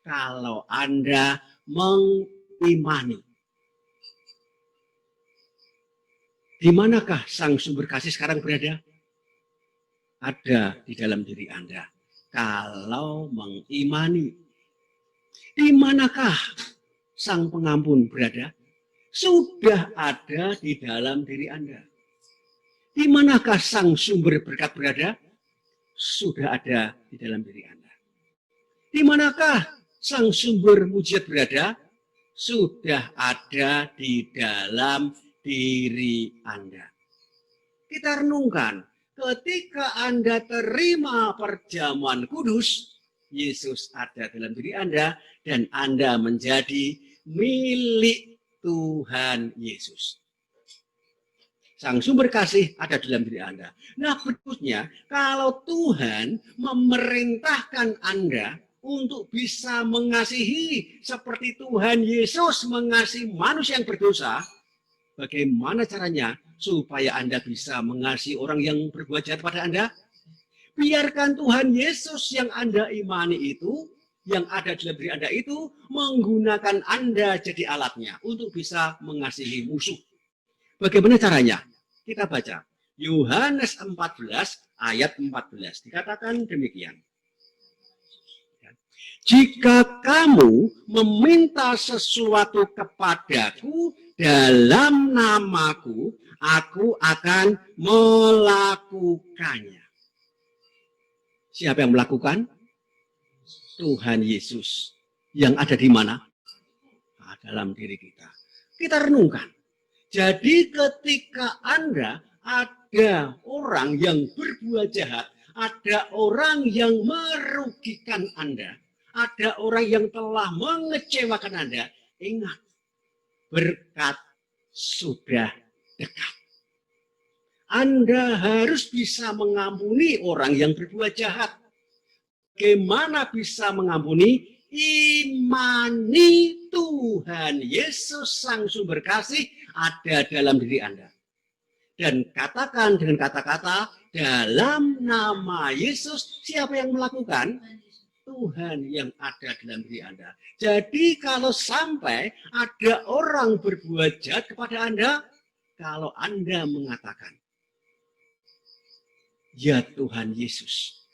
Kalau Anda mengimani. Di manakah sang sumber kasih sekarang berada? Ada di dalam diri Anda. Kalau mengimani. Di manakah sang pengampun berada? Sudah ada di dalam diri Anda. Di manakah sang sumber berkat berada? Sudah ada di dalam diri Anda. Di manakah sang sumber mujizat berada? Sudah ada di dalam diri Anda. Kita renungkan, ketika Anda terima perjamuan kudus, Yesus ada dalam diri Anda dan Anda menjadi milik Tuhan Yesus. Sang sumber kasih ada dalam diri Anda. Nah, berikutnya, kalau Tuhan memerintahkan Anda untuk bisa mengasihi seperti Tuhan Yesus mengasihi manusia yang berdosa, bagaimana caranya supaya Anda bisa mengasihi orang yang berbuat jahat pada Anda? Biarkan Tuhan Yesus yang Anda imani itu, yang ada dalam diri Anda itu, menggunakan Anda jadi alatnya untuk bisa mengasihi musuh. Bagaimana caranya? Kita baca. Yohanes 14 ayat 14. Dikatakan demikian. Jika kamu meminta sesuatu kepadaku dalam namaku, aku akan melakukannya. Siapa yang melakukan? Tuhan Yesus. Yang ada di mana? Nah, dalam diri kita. Kita renungkan. Jadi ketika Anda ada orang yang berbuat jahat, ada orang yang merugikan Anda, ada orang yang telah mengecewakan Anda, ingat, berkat sudah dekat. Anda harus bisa mengampuni orang yang berbuat jahat. Bagaimana bisa mengampuni? Imani Tuhan Yesus sang sumber kasih ada dalam diri Anda. Dan katakan dengan kata-kata dalam nama Yesus, siapa yang melakukan? Tuhan yang ada dalam diri Anda. Jadi kalau sampai ada orang berbuat jahat kepada Anda, kalau Anda mengatakan, ya Tuhan Yesus,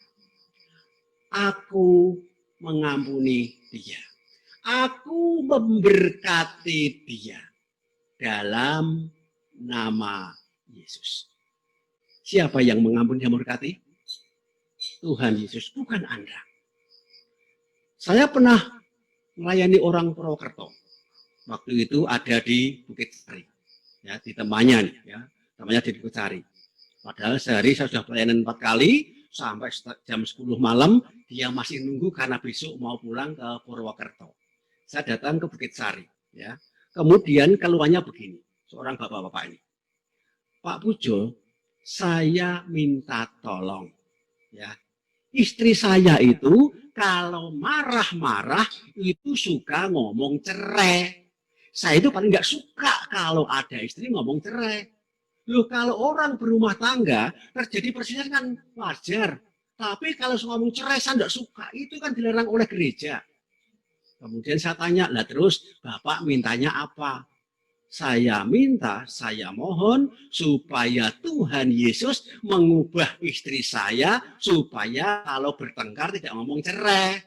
aku mengampuni dia. Aku memberkati dia dalam nama Yesus. Siapa yang mengampuni dan memberkati? Tuhan Yesus, bukan Anda. Saya pernah melayani orang Purwokerto. Waktu itu ada di Bukit Sari. Ya, di temannya nih, ya. Namanya di Bukit Sari. Padahal sehari saya sudah pelayanan 4 kali, sampai jam 10 malam, dia masih nunggu karena besok mau pulang ke Purwokerto. Saya datang ke Bukit Sari. Ya. Kemudian keluarnya begini, seorang bapak-bapak ini. Pak Pujo, saya minta tolong. Ya. Istri saya itu kalau marah-marah itu suka ngomong cerai. Saya itu paling nggak suka kalau ada istri ngomong cerai. Loh, kalau orang berumah tangga terjadi perselisihan kan wajar. Tapi kalau ngomong cerai saya nggak suka, itu kan dilarang oleh gereja. Kemudian saya tanya, lah terus Bapak mintanya apa? Saya minta, saya mohon supaya Tuhan Yesus mengubah istri saya supaya kalau bertengkar tidak ngomong cerai.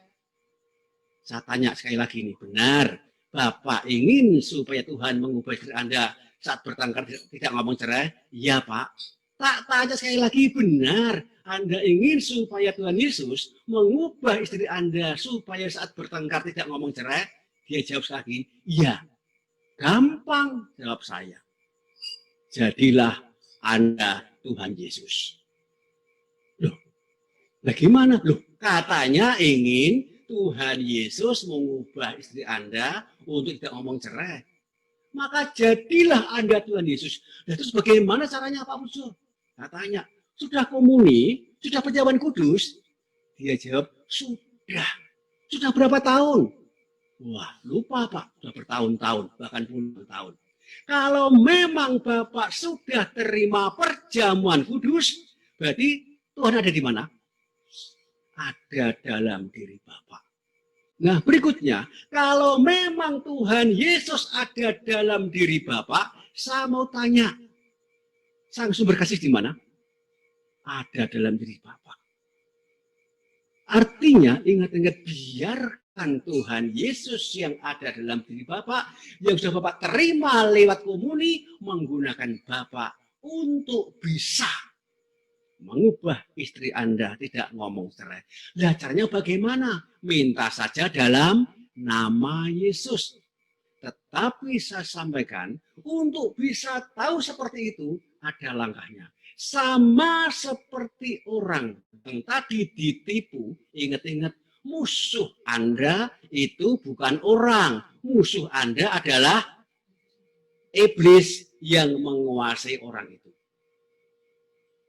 Saya tanya sekali lagi nih, benar Bapak ingin supaya Tuhan mengubah istri Anda saat bertengkar tidak ngomong cerai? Ya Pak. Tak tanya sekali lagi, benar Anda ingin supaya Tuhan Yesus mengubah istri Anda supaya saat bertengkar tidak ngomong cerai? Dia jawab lagi, iya. Gampang, jawab saya. Jadilah Anda Tuhan Yesus. Loh, bagaimana? Loh, katanya ingin Tuhan Yesus mengubah istri Anda untuk tidak ngomong cerai. Maka jadilah Anda Tuhan Yesus. Nah, terus bagaimana caranya Pak Pujo? Katanya, sudah komuni, sudah perjamuan kudus? Dia jawab, sudah. Sudah berapa tahun? Wah, lupa Pak, sudah bertahun-tahun, bahkan puluhan tahun. Kalau memang Bapak sudah terima perjamuan kudus, berarti Tuhan ada di mana? Ada dalam diri Bapak. Nah, berikutnya, kalau memang Tuhan Yesus ada dalam diri Bapak, saya mau tanya, sang sumber kasih di mana? Ada dalam diri Bapak. Artinya, ingat-ingat, biarkan Tuhan Yesus yang ada dalam diri Bapak, yang sudah Bapak terima lewat komuni, menggunakan Bapak untuk bisa mengubah istri Anda tidak ngomong cerai. Lah caranya bagaimana? Minta saja dalam nama Yesus. Tetapi saya sampaikan, untuk bisa tahu seperti itu, ada langkahnya. Sama seperti orang yang tadi ditipu, ingat-ingat, musuh Anda itu bukan orang. Musuh Anda adalah iblis yang menguasai orang itu.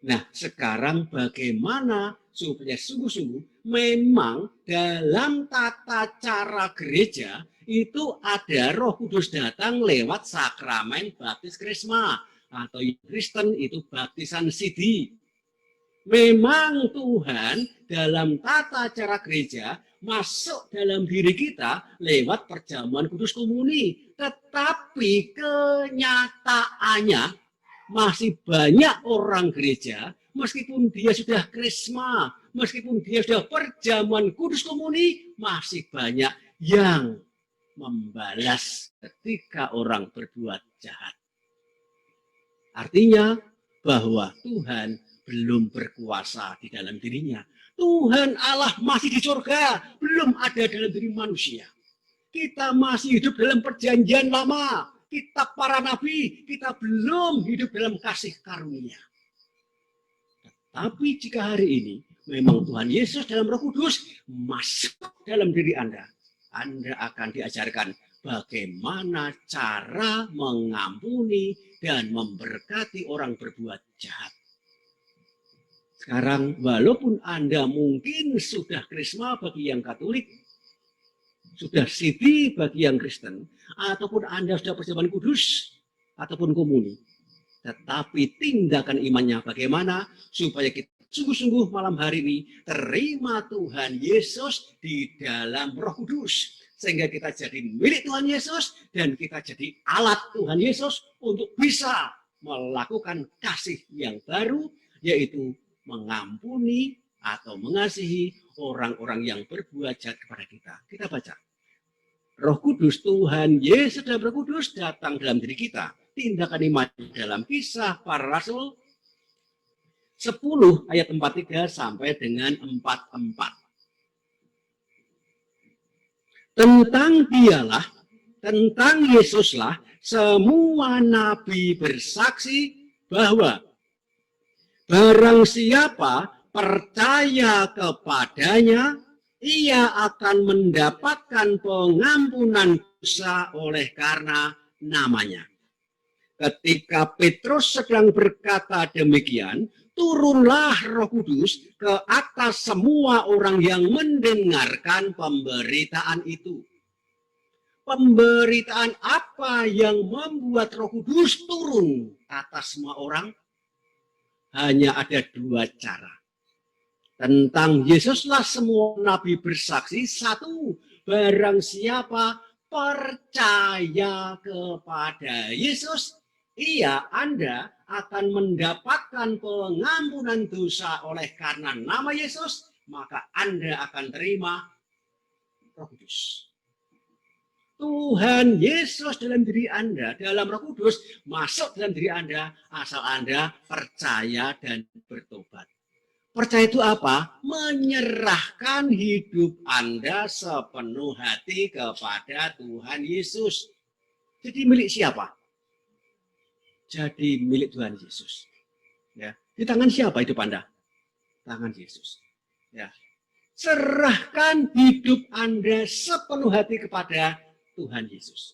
Nah, sekarang bagaimana supaya sungguh-sungguh memang dalam tata cara gereja itu ada Roh Kudus datang lewat sakramen baptis krisma, atau Kristen itu baptisan sidi. Memang Tuhan dalam tata cara gereja masuk dalam diri kita lewat perjamuan kudus komuni. Tetapi kenyataannya masih banyak orang gereja, meskipun dia sudah krisma, meskipun dia sudah perjamuan kudus komuni, masih banyak yang membalas ketika orang berbuat jahat. Artinya bahwa Tuhan belum berkuasa di dalam dirinya. Tuhan Allah masih di surga, belum ada dalam diri manusia. Kita masih hidup dalam perjanjian lama, kitab para nabi, kita belum hidup dalam kasih karunia. Tapi jika hari ini memang Tuhan Yesus dalam Roh Kudus masuk dalam diri Anda akan diajarkan bagaimana cara mengampuni dan memberkati orang berbuat jahat. Sekarang walaupun Anda mungkin sudah krisma bagi yang Katolik, sudah sidi bagi yang Kristen, ataupun Anda sudah perjamuan kudus ataupun komuni, tetapi tindakan imannya bagaimana supaya kita sungguh-sungguh malam hari ini terima Tuhan Yesus di dalam Roh Kudus, sehingga kita jadi milik Tuhan Yesus dan kita jadi alat Tuhan Yesus untuk bisa melakukan kasih yang baru, yaitu mengampuni atau mengasihi orang-orang yang berbuat jahat kepada kita. Kita baca. Roh Kudus, Tuhan Yesus dalam Roh Kudus datang dalam diri kita. Tindakan iman dalam Kisah Para Rasul 10 ayat 43 sampai dengan 44. Tentang Yesuslah semua nabi bersaksi bahwa barang siapa percaya kepadanya, ia akan mendapatkan pengampunan dosa oleh karena namanya. Ketika Petrus sedang berkata demikian, turunlah Roh Kudus ke atas semua orang yang mendengarkan pemberitaan itu. Pemberitaan apa yang membuat Roh Kudus turun atas semua orang? Hanya ada dua cara. Tentang Yesuslah semua nabi bersaksi. Satu, barang siapa percaya kepada Yesus, Anda akan mendapatkan pengampunan dosa oleh karena nama Yesus, maka Anda akan terima Roh Kudus. Tuhan Yesus dalam diri Anda, dalam Roh Kudus, masuk dalam diri Anda asal Anda percaya dan bertobat. Percaya itu apa? Menyerahkan hidup Anda sepenuh hati kepada Tuhan Yesus. Jadi milik siapa? Jadi milik Tuhan Yesus. Ya, di tangan siapa hidup Anda? Tangan Yesus. Ya. Serahkan hidup Anda sepenuh hati kepada Tuhan Yesus.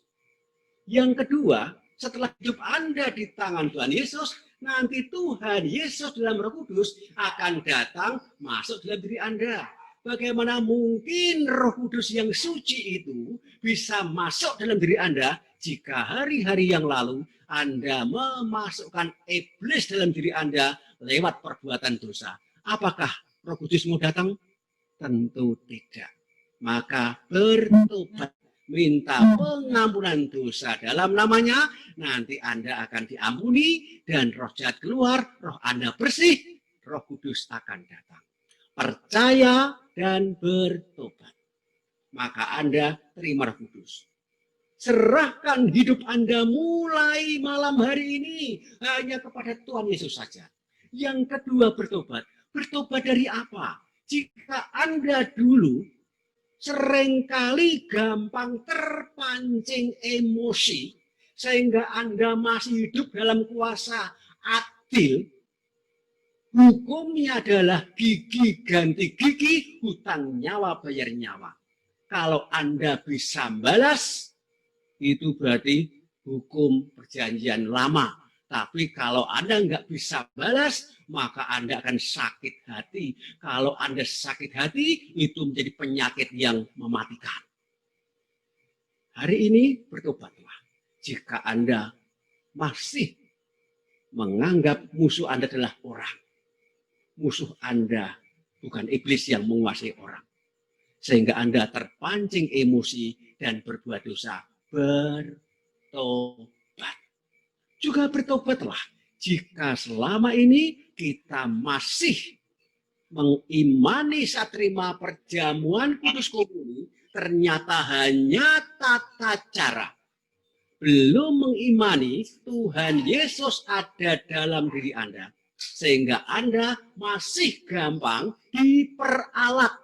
Yang kedua, setelah hidup Anda di tangan Tuhan Yesus, nanti Tuhan Yesus dalam Roh Kudus akan datang masuk dalam diri Anda. Bagaimana mungkin Roh Kudus yang suci itu bisa masuk dalam diri Anda jika hari-hari yang lalu Anda memasukkan iblis dalam diri Anda lewat perbuatan dosa. Apakah Roh Kudus mau datang? Tentu tidak. Maka bertobat, minta pengampunan dosa dalam namanya, nanti Anda akan diampuni dan roh jahat keluar, roh Anda bersih, Roh Kudus akan datang. Percaya dan bertobat. Maka Anda terima Roh Kudus. Serahkan hidup Anda mulai malam hari ini hanya kepada Tuhan Yesus saja. Yang kedua, bertobat. Bertobat dari apa? Jika Anda dulu seringkali gampang terpancing emosi, sehingga Anda masih hidup dalam kuasa adil, hukumnya adalah gigi ganti gigi, hutang nyawa bayar nyawa. Kalau Anda bisa balas, itu berarti hukum perjanjian lama. Tapi kalau Anda nggak bisa balas, maka Anda akan sakit hati. Kalau Anda sakit hati, itu menjadi penyakit yang mematikan. Hari ini bertobatlah. Jika Anda masih menganggap musuh Anda adalah orang. Musuh Anda bukan iblis yang menguasai orang. Sehingga Anda terpancing emosi dan berbuat dosa. Bertobat. Juga bertobatlah jika selama ini kita masih mengimani saat terima perjamuan kudus komuni, ternyata hanya tata cara. Belum mengimani Tuhan Yesus ada dalam diri Anda. Sehingga Anda masih gampang diperalat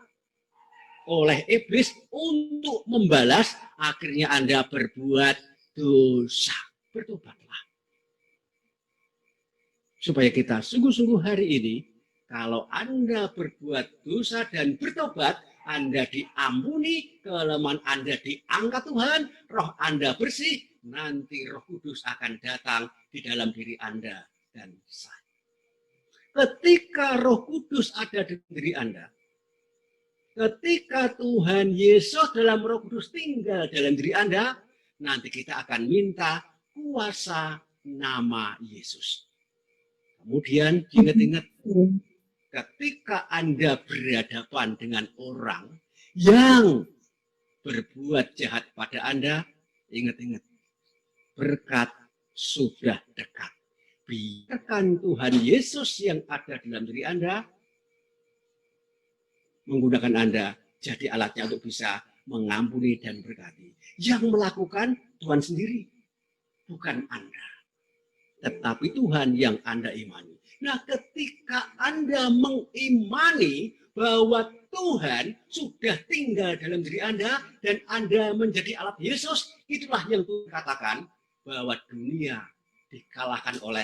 oleh iblis untuk membalas, akhirnya Anda berbuat dosa. Bertobatlah. Supaya kita sungguh-sungguh hari ini, kalau Anda berbuat dosa dan bertobat, Anda diampuni, kelemahan Anda diangkat Tuhan, roh Anda bersih, nanti Roh Kudus akan datang di dalam diri Anda dan saya. Ketika Roh Kudus ada di diri Anda, ketika Tuhan Yesus dalam Roh Kudus tinggal dalam diri Anda, nanti kita akan minta kuasa nama Yesus. Kemudian ingat-ingat, ketika Anda berhadapan dengan orang yang berbuat jahat pada Anda, ingat-ingat, berkat sudah dekat. Biarkan Tuhan Yesus yang ada dalam diri Anda menggunakan Anda jadi alatnya untuk bisa mengampuni dan berkati. Yang melakukan Tuhan sendiri, bukan Anda. Tetapi Tuhan yang Anda imani. Nah, ketika Anda mengimani bahwa Tuhan sudah tinggal dalam diri Anda dan Anda menjadi alat Yesus, itulah yang Tuhan katakan bahwa dunia dikalahkan oleh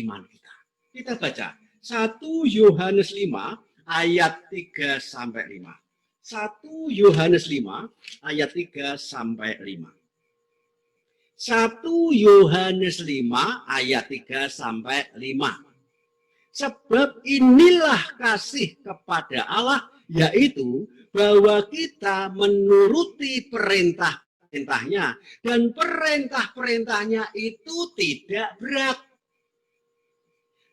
iman kita. Kita baca 1 Yohanes 5 ayat 3 sampai 5. 1 Yohanes 5 ayat 3 sampai 5. 1 Yohanes 5 ayat 3 sampai 5. Sebab inilah kasih kepada Allah, yaitu bahwa kita menuruti perintah-perintahnya, dan perintah-perintahnya itu tidak berat.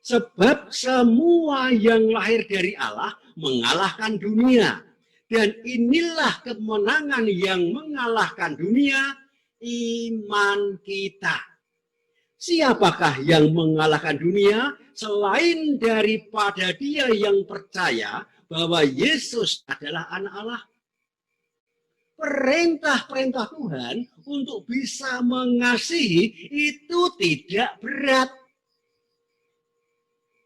Sebab semua yang lahir dari Allah mengalahkan dunia, dan inilah kemenangan yang mengalahkan dunia, iman kita. Siapakah yang mengalahkan dunia selain daripada dia yang percaya bahwa Yesus adalah anak Allah? Perintah-perintah Tuhan untuk bisa mengasihi itu tidak berat.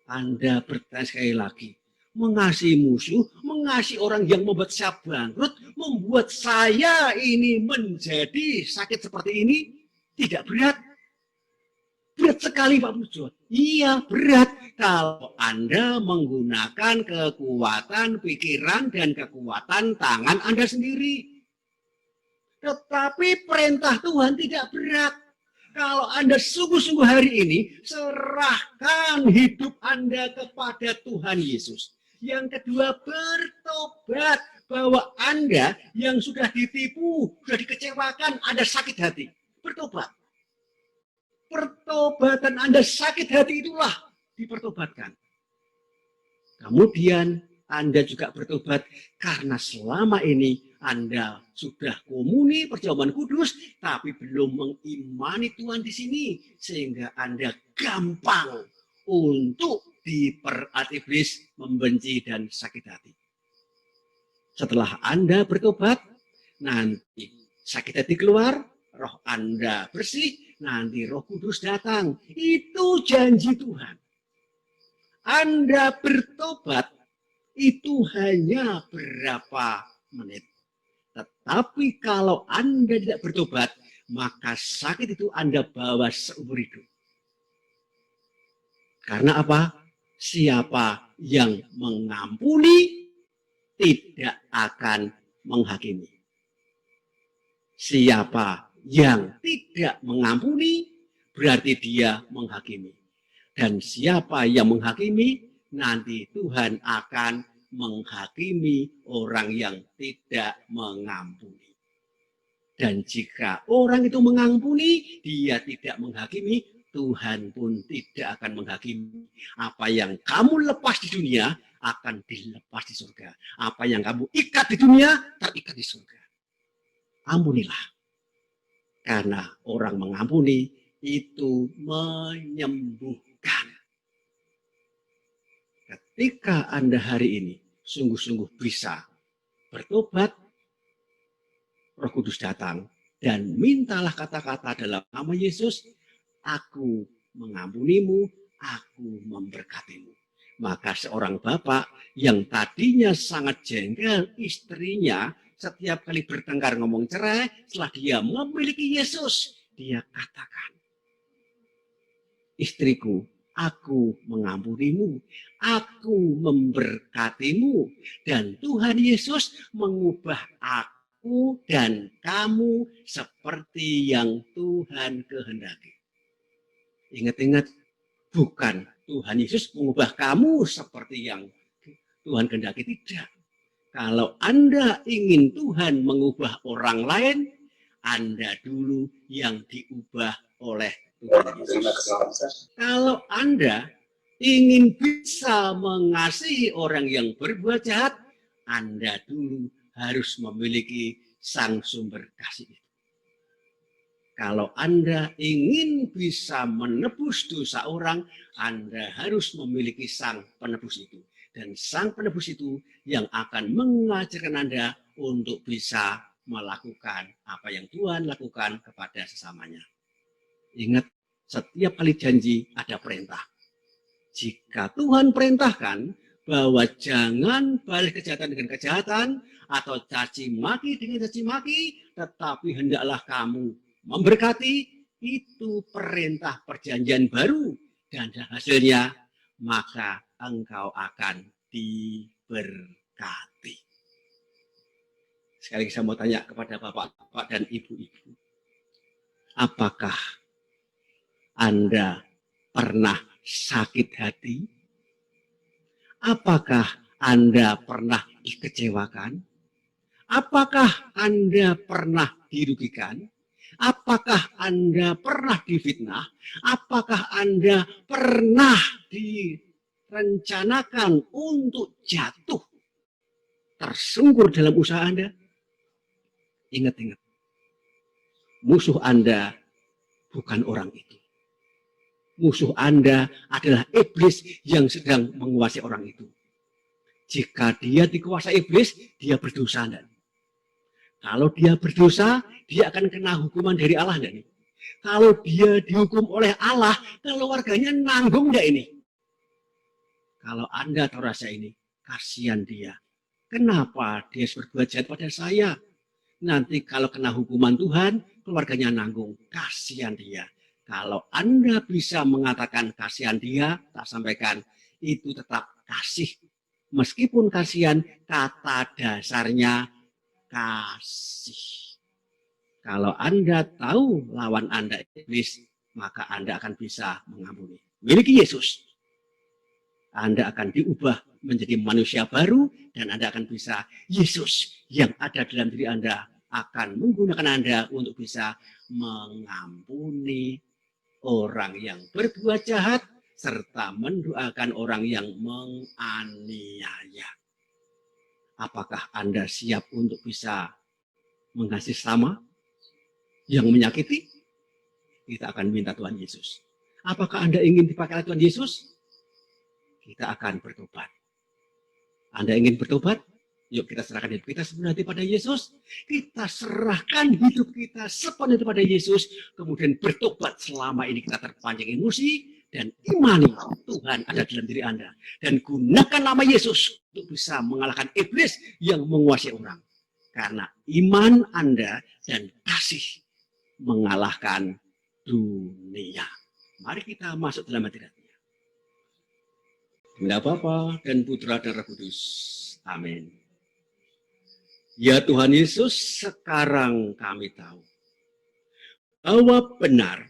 Anda bertanya sekali lagi, mengasihi musuh, mengasihi orang yang membuat saya bangkrut, membuat saya ini menjadi sakit seperti ini, tidak berat. Berat sekali Pak Pujo. Iya berat kalau Anda menggunakan kekuatan pikiran dan kekuatan tangan Anda sendiri. Tetapi perintah Tuhan tidak berat. Kalau Anda sungguh-sungguh hari ini, serahkan hidup Anda kepada Tuhan Yesus. Yang kedua, bertobat bahwa Anda yang sudah ditipu, sudah dikecewakan, Anda sakit hati. bertobat. Pertobatan Anda sakit hati itulah dipertobatkan. Kemudian Anda juga bertobat karena selama ini Anda sudah komuni perjamuan kudus, tapi belum mengimani Tuhan di sini, sehingga Anda gampang untuk diperat iblis, membenci dan sakit hati. Setelah Anda bertobat, nanti sakit hati keluar, roh Anda bersih, nanti Roh Kudus datang. Itu janji Tuhan. Anda bertobat itu hanya berapa menit. Tetapi kalau Anda tidak bertobat, maka sakit itu Anda bawa seumur hidup. Karena apa? Siapa yang mengampuni tidak akan menghakimi. Siapa yang tidak mengampuni berarti dia menghakimi. Dan siapa yang menghakimi, nanti Tuhan akan menghakimi orang yang tidak mengampuni. Dan jika orang itu mengampuni, dia tidak menghakimi, Tuhan pun tidak akan menghakimi. Apa yang kamu lepas di dunia akan dilepas di surga. Apa yang kamu ikat di dunia, terikat di surga. Ampunilah. Karena orang mengampuni itu menyembuhkan. Ketika Anda hari ini sungguh-sungguh bisa bertobat, Roh Kudus datang dan mintalah kata-kata dalam nama Yesus, aku mengampunimu, aku memberkatimu. Maka seorang bapak yang tadinya sangat jengkel istrinya, setiap kali bertengkar ngomong cerai, setelah dia memiliki Yesus, dia katakan, istriku, aku mengampunimu, aku memberkatimu, dan Tuhan Yesus mengubah aku dan kamu seperti yang Tuhan kehendaki. Ingat-ingat, bukan Tuhan Yesus mengubah kamu seperti yang Tuhan kehendaki, tidak. Kalau Anda ingin Tuhan mengubah orang lain, Anda dulu yang diubah oleh Tuhan Yesus. Kalau Anda ingin bisa mengasihi orang yang berbuat jahat, Anda dulu harus memiliki sang sumber kasih. Kalau Anda ingin bisa menebus dosa orang, Anda harus memiliki sang penebus itu. Dan sang penebus itu yang akan mengajarkan Anda untuk bisa melakukan apa yang Tuhan lakukan kepada sesamanya. Ingat, setiap kali janji ada perintah. Jika Tuhan perintahkan bahwa jangan balas kejahatan dengan kejahatan atau caci maki dengan caci maki, tetapi hendaklah kamu memberkati, itu perintah perjanjian baru, dan hasilnya maka engkau akan diberkati. Sekali lagi saya mau tanya kepada bapak-bapak dan ibu-ibu, apakah Anda pernah sakit hati? Apakah Anda pernah dikecewakan? Apakah Anda pernah dirugikan? Apakah Anda pernah difitnah? Apakah Anda pernah direncanakan untuk jatuh, tersungkur dalam usaha Anda? Ingat-ingat, musuh Anda bukan orang itu. Musuh Anda adalah iblis yang sedang menguasai orang itu. Jika dia dikuasai iblis, dia berdosa. Kalau dia berdosa, dia akan kena hukuman dari Allah. Kalau dia dihukum oleh Allah, keluarganya nanggung enggak ini? Kalau Anda tahu rasa ini, kasihan dia. Kenapa dia berbuat jahat pada saya? Nanti kalau kena hukuman Tuhan, keluarganya nanggung. Kasihan dia. Kalau Anda bisa mengatakan kasihan dia, tak sampaikan, itu tetap kasih. Meskipun kasihan, kata dasarnya kasih. Kalau Anda tahu lawan Anda iblis, maka Anda akan bisa mengampuni. Miliki Yesus, Anda akan diubah menjadi manusia baru, dan Anda akan bisa Yesus yang ada dalam diri Anda akan menggunakan Anda untuk bisa mengampuni orang yang berbuat jahat serta mendoakan orang yang menganiaya. Apakah Anda siap untuk bisa mengasihi sesama yang menyakiti? Kita akan minta Tuhan Yesus. Apakah Anda ingin dipakai oleh Tuhan Yesus? Kita akan bertobat. Anda ingin bertobat? Yuk kita serahkan hidup kita sepenuhnya pada Yesus. Kita serahkan hidup kita sepenuhnya pada Yesus. Kemudian bertobat selama ini kita terpancing emosi. Dan imani Tuhan ada dalam diri Anda. Dan gunakan nama Yesus untuk bisa mengalahkan iblis yang menguasai orang. Karena iman Anda dan kasih mengalahkan dunia. Mari kita masuk dalam hadiratnya. Demi Bapa dan Putra dan Roh Kudus. Amin. Ya Tuhan Yesus, sekarang kami tahu bahwa benar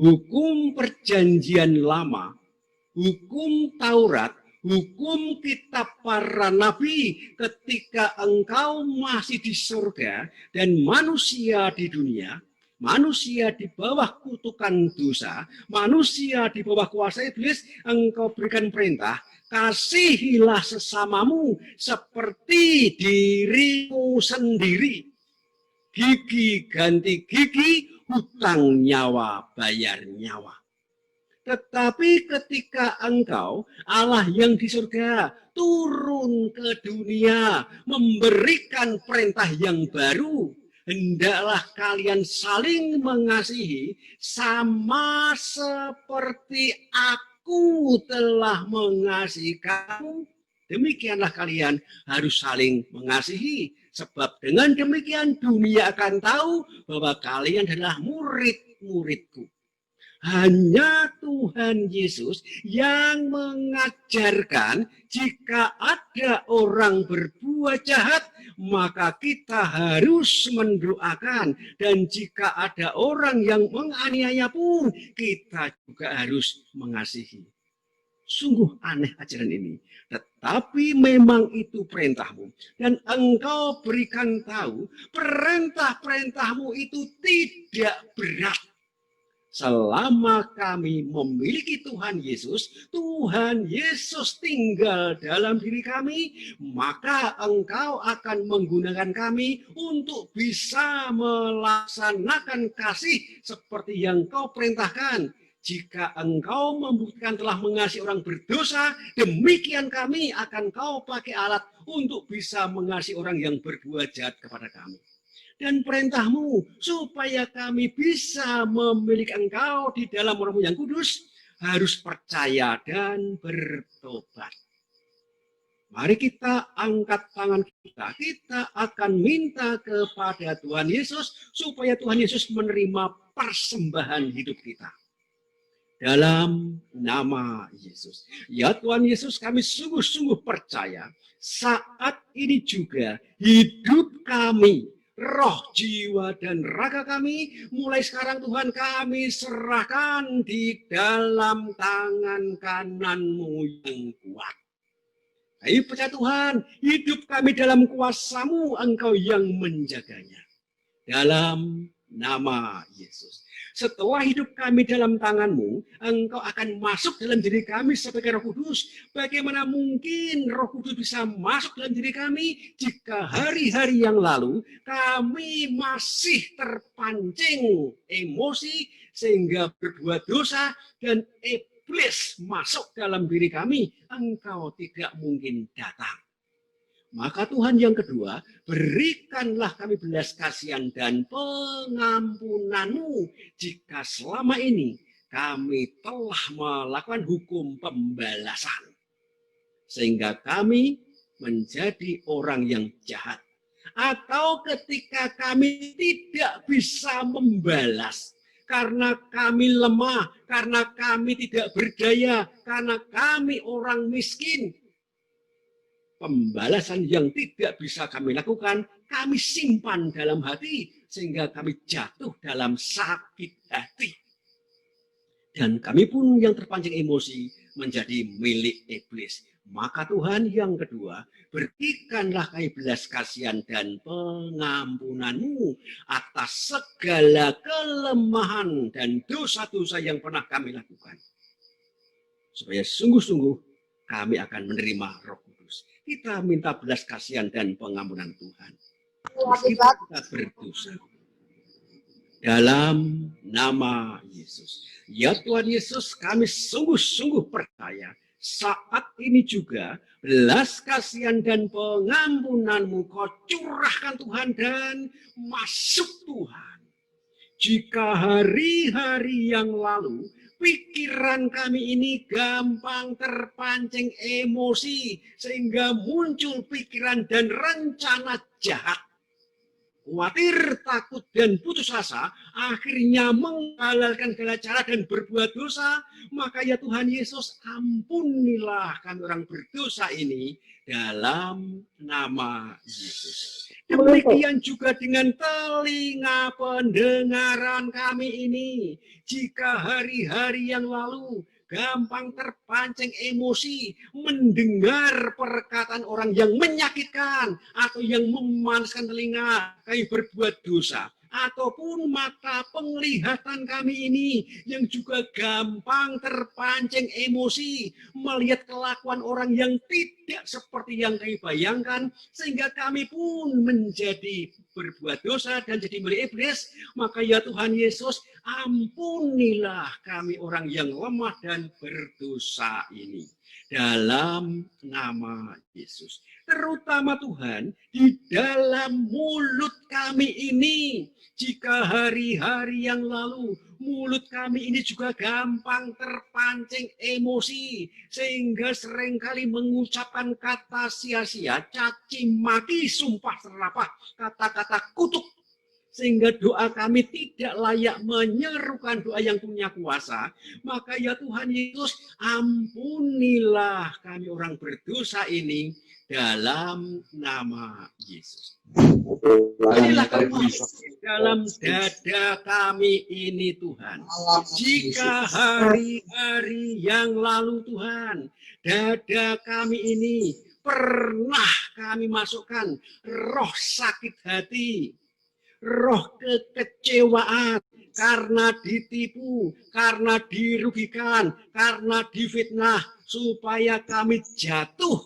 hukum perjanjian lama, hukum Taurat, hukum kitab para nabi ketika engkau masih di surga dan manusia di dunia, manusia di bawah kutukan dosa, manusia di bawah kuasa iblis, engkau berikan perintah, kasihilah sesamamu seperti dirimu sendiri. Gigi ganti gigi, hutang nyawa bayar nyawa. Tetapi ketika engkau, Allah yang di surga, turun ke dunia, memberikan perintah yang baru, hendaklah kalian saling mengasihi sama seperti aku telah mengasihi kamu. Demikianlah kalian harus saling mengasihi. Sebab dengan demikian dunia akan tahu bahwa kalian adalah murid-muridku. Hanya Tuhan Yesus yang mengajarkan jika ada orang berbuat jahat, maka kita harus mendoakan. Dan jika ada orang yang menganiaya pun, kita juga harus mengasihi. Sungguh aneh ajaran ini. Tetapi memang itu perintahmu. Dan engkau berikan tahu, perintah-perintahmu itu tidak berat. Selama kami memiliki Tuhan Yesus tinggal dalam diri kami, maka engkau akan menggunakan kami untuk bisa melaksanakan kasih seperti yang kau perintahkan. Jika engkau membuktikan telah mengasihi orang berdosa, demikian kami akan kau pakai alat untuk bisa mengasihi orang yang berbuat jahat kepada kami. Dan perintahmu supaya kami bisa memiliki engkau di dalam Rohmu yang kudus, harus percaya dan bertobat. Mari kita angkat tangan kita akan minta kepada Tuhan Yesus supaya Tuhan Yesus menerima persembahan hidup kita. Dalam nama Yesus. Ya Tuhan Yesus, kami sungguh-sungguh percaya saat ini juga hidup kami, roh, jiwa, dan raga kami, mulai sekarang Tuhan kami serahkan di dalam tangan kanan-Mu yang kuat. Kami percaya Tuhan, hidup kami dalam kuasa-Mu, Engkau yang menjaganya. Dalam nama Yesus. Setelah hidup kami dalam tangan-Mu, Engkau akan masuk dalam diri kami sebagai Roh Kudus. Bagaimana mungkin Roh Kudus bisa masuk dalam diri kami jika hari-hari yang lalu kami masih terpancing emosi sehingga berbuat dosa dan iblis masuk dalam diri kami? Engkau tidak mungkin datang. Maka Tuhan yang kedua, berikanlah kami belas kasihan dan pengampunan-Mu jika selama ini kami telah melakukan hukum pembalasan. Sehingga kami menjadi orang yang jahat. Atau ketika kami tidak bisa membalas. Karena kami lemah, karena kami tidak berdaya, karena kami orang miskin. Pembalasan yang tidak bisa kami lakukan, kami simpan dalam hati sehingga kami jatuh dalam sakit hati. Dan kami pun yang terpancing emosi menjadi milik iblis. Maka Tuhan yang kedua, berikanlah kami belas kasihan dan pengampunan-Mu atas segala kelemahan dan dosa-dosa yang pernah kami lakukan. Supaya sungguh-sungguh kami akan menerima Roh Kudus. Kita minta belas kasihan dan pengampunan Tuhan. Meskipun kita berdosa. Dalam nama Yesus. Ya Tuhan Yesus, kami sungguh-sungguh percaya saat ini juga belas kasihan dan pengampunan-Mu Kau curahkan Tuhan dan masuk Tuhan. Jika hari-hari yang lalu pikiran kami ini gampang terpancing emosi sehingga muncul pikiran dan rencana jahat, khawatir, takut, dan putus asa, akhirnya menghalalkan segala cara dan berbuat dosa, maka ya Tuhan Yesus, ampunilah kami orang berdosa ini dalam nama Yesus. Demikian juga dengan telinga pendengaran kami ini, jika hari-hari yang lalu gampang terpancing emosi, mendengar perkataan orang yang menyakitkan atau yang memanaskan telinga, kami berbuat dosa. Ataupun mata penglihatan kami ini yang juga gampang terpancing emosi, melihat kelakuan orang yang tidak seperti yang kami bayangkan, sehingga kami pun menjadi berbuat dosa dan jadi milik iblis. Maka ya Tuhan Yesus, ampunilah kami orang yang lemah dan berdosa ini dalam nama Yesus. Terutama Tuhan, di dalam mulut kami ini, jika hari-hari yang lalu mulut kami ini juga gampang terpancing emosi, sehingga seringkali mengucapkan kata sia-sia, caci maki, sumpah serapah, kata-kata kutuk, sehingga doa kami tidak layak menyerukan doa yang punya kuasa. Maka ya Tuhan Yesus, ampunilah kami orang berdosa ini dalam nama Yesus. Silakan masuk dalam dada kami ini Tuhan. Jika hari-hari yang lalu Tuhan, dada kami ini pernah kami masukkan roh sakit hati, roh kekecewaan, karena ditipu, karena dirugikan, karena difitnah, supaya kami jatuh,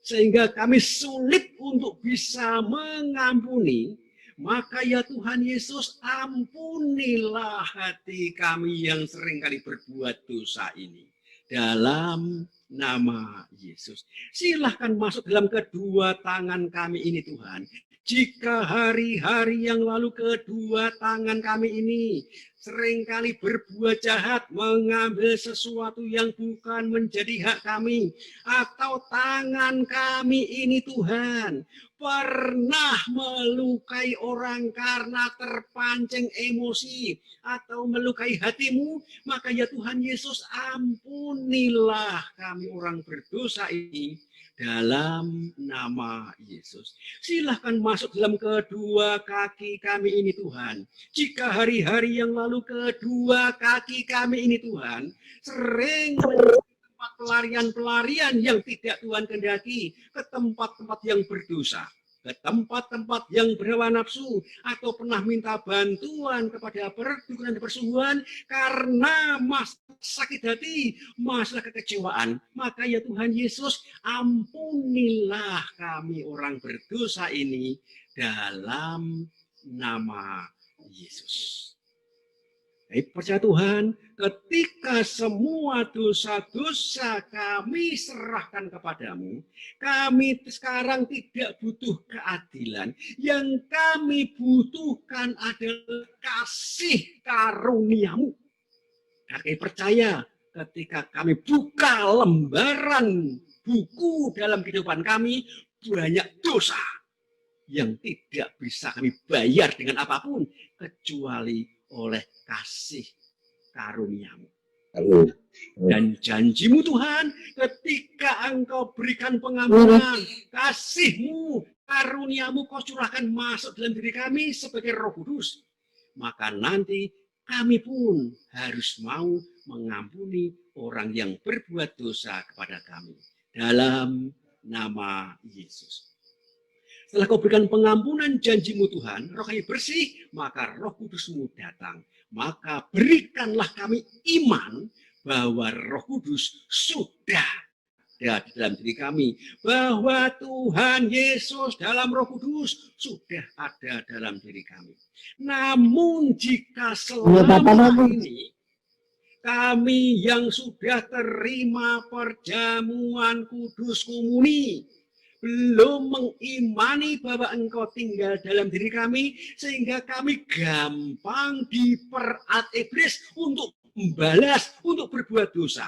sehingga kami sulit untuk bisa mengampuni. Maka ya Tuhan Yesus, ampunilah hati kami yang seringkali berbuat dosa ini dalam nama Yesus. Silahkan masuk dalam kedua tangan kami ini Tuhan. Jika hari-hari yang lalu kedua tangan kami ini seringkali berbuat jahat, mengambil sesuatu yang bukan menjadi hak kami, atau tangan kami ini Tuhan pernah melukai orang karena terpancing emosi atau melukai hatimu, maka ya Tuhan Yesus, ampunilah kami orang berdosa ini dalam nama Yesus. Silahkan masuk dalam kedua kaki kami ini Tuhan. Jika hari-hari yang lalu kedua kaki kami ini Tuhan sering menjadi tempat pelarian-pelarian yang tidak Tuhan kehendaki, ke tempat-tempat yang berdosa, ke tempat-tempat yang berhawa nafsu, atau pernah minta bantuan kepada perdukunan dan persungguhan karena masalah sakit hati, masalah kekecewaan, maka ya Tuhan Yesus, ampunilah kami orang berdosa ini dalam nama Yesus. Percaya Tuhan, ketika semua dosa-dosa kami serahkan kepadamu, kami sekarang tidak butuh keadilan. Yang kami butuhkan adalah kasih karunia-Mu. Kami percaya ketika kami buka lembaran buku dalam kehidupan kami, banyak dosa yang tidak bisa kami bayar dengan apapun kecuali oleh kasih karunia-Mu. Dan janji-Mu Tuhan, ketika Engkau berikan pengampunan, kasih-Mu, karunia-Mu Kau curahkan masuk dalam diri kami sebagai Roh Kudus, maka nanti kami pun harus mau mengampuni orang yang berbuat dosa kepada kami dalam nama Yesus. Setelah kau berikan pengampunan janjimu Tuhan, roh kami bersih, maka roh kudusmu datang. Maka berikanlah kami iman bahwa roh kudus sudah ada di dalam diri kami. Bahwa Tuhan Yesus dalam roh kudus sudah ada dalam diri kami. Namun jika selama ini kami yang sudah terima perjamuan kudus komuni belum mengimani bahwa Engkau tinggal dalam diri kami, sehingga kami gampang diperat iblis untuk membalas, untuk berbuat dosa.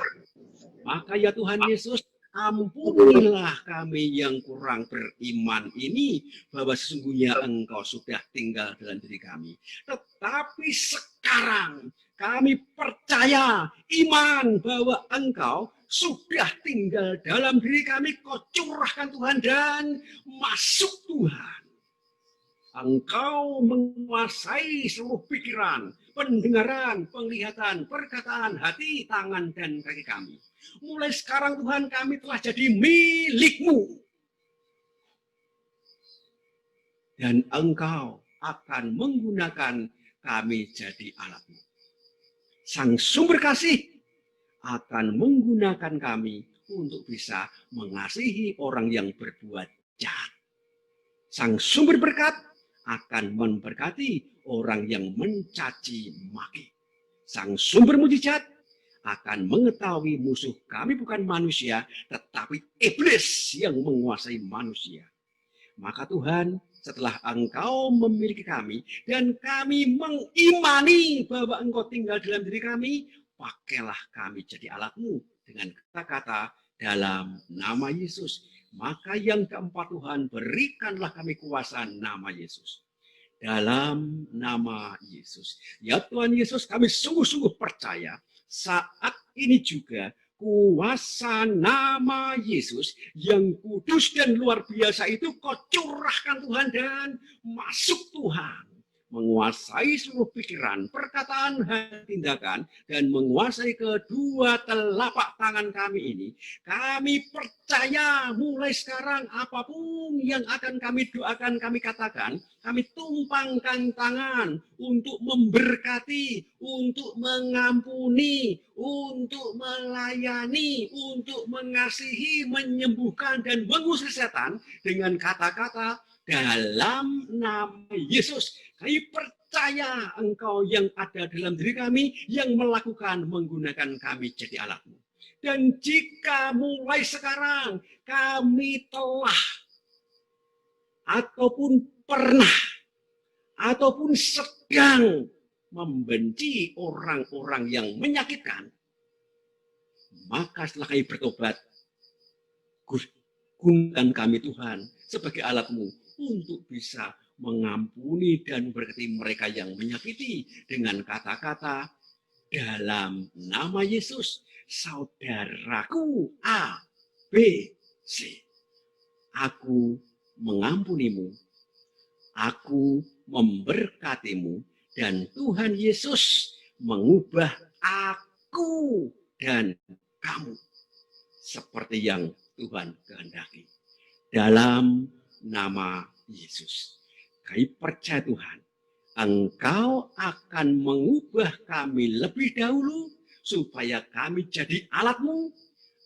Maka ya Tuhan Yesus, ampunilah kami yang kurang beriman ini, bahwa sesungguhnya Engkau sudah tinggal dalam diri kami. Tetapi sekarang kami percaya, iman bahwa Engkau sudah tinggal dalam diri kami. Kau curahkan Tuhan dan masuk Tuhan. Engkau menguasai seluruh pikiran, pendengaran, penglihatan, perkataan, hati, tangan, dan kaki kami. Mulai sekarang Tuhan, kami telah jadi milik-Mu. Dan Engkau akan menggunakan kami jadi alat-Mu. Sang sumber kasih akan menggunakan kami untuk bisa mengasihi orang yang berbuat jahat. Sang sumber berkat akan memberkati orang yang mencaci maki. Sang sumber mujizat akan mengetahui musuh kami bukan manusia, tetapi iblis yang menguasai manusia. Maka Tuhan, setelah Engkau memiliki kami dan kami mengimani bahwa Engkau tinggal dalam diri kami, pakailah kami jadi alat-Mu dengan kata-kata dalam nama Yesus. Maka yang keempat Tuhan, berikanlah kami kuasa nama Yesus. Dalam nama Yesus. Ya Tuhan Yesus, kami sungguh-sungguh percaya saat ini juga kuasa nama Yesus yang kudus dan luar biasa itu Kau curahkan Tuhan dan masuk Tuhan. Menguasai seluruh pikiran, perkataan, dan tindakan, dan menguasai kedua telapak tangan kami ini. Kami percaya mulai sekarang apapun yang akan kami doakan, kami katakan, kami tumpangkan tangan untuk memberkati, untuk mengampuni, untuk melayani, untuk mengasihi, menyembuhkan, dan mengusir setan dengan kata-kata dalam nama Yesus. Kami percaya Engkau yang ada dalam diri kami, yang melakukan menggunakan kami jadi alat-Mu. Dan jika mulai sekarang kami telah ataupun pernah ataupun sedang membenci orang-orang yang menyakitkan, maka setelah kami bertobat, gunakan kami Tuhan sebagai alat-Mu untuk bisa mengampuni dan memberkati mereka yang menyakiti dengan kata-kata dalam nama Yesus. Saudaraku A, B, C. Aku mengampunimu, aku memberkatimu, dan Tuhan Yesus mengubah aku dan kamu seperti yang Tuhan kehendaki. Dalam nama Yesus. Kami percaya Tuhan, Engkau akan mengubah kami lebih dahulu supaya kami jadi alat-Mu.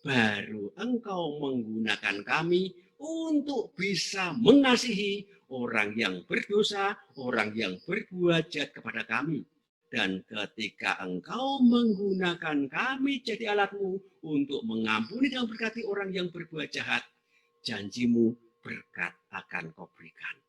Baru Engkau menggunakan kami untuk bisa mengasihi orang yang berdosa, orang yang berbuat jahat kepada kami. Dan ketika Engkau menggunakan kami jadi alat-Mu untuk mengampuni dan memberkati orang yang berbuat jahat, janji-Mu berkat akan Kau berikan.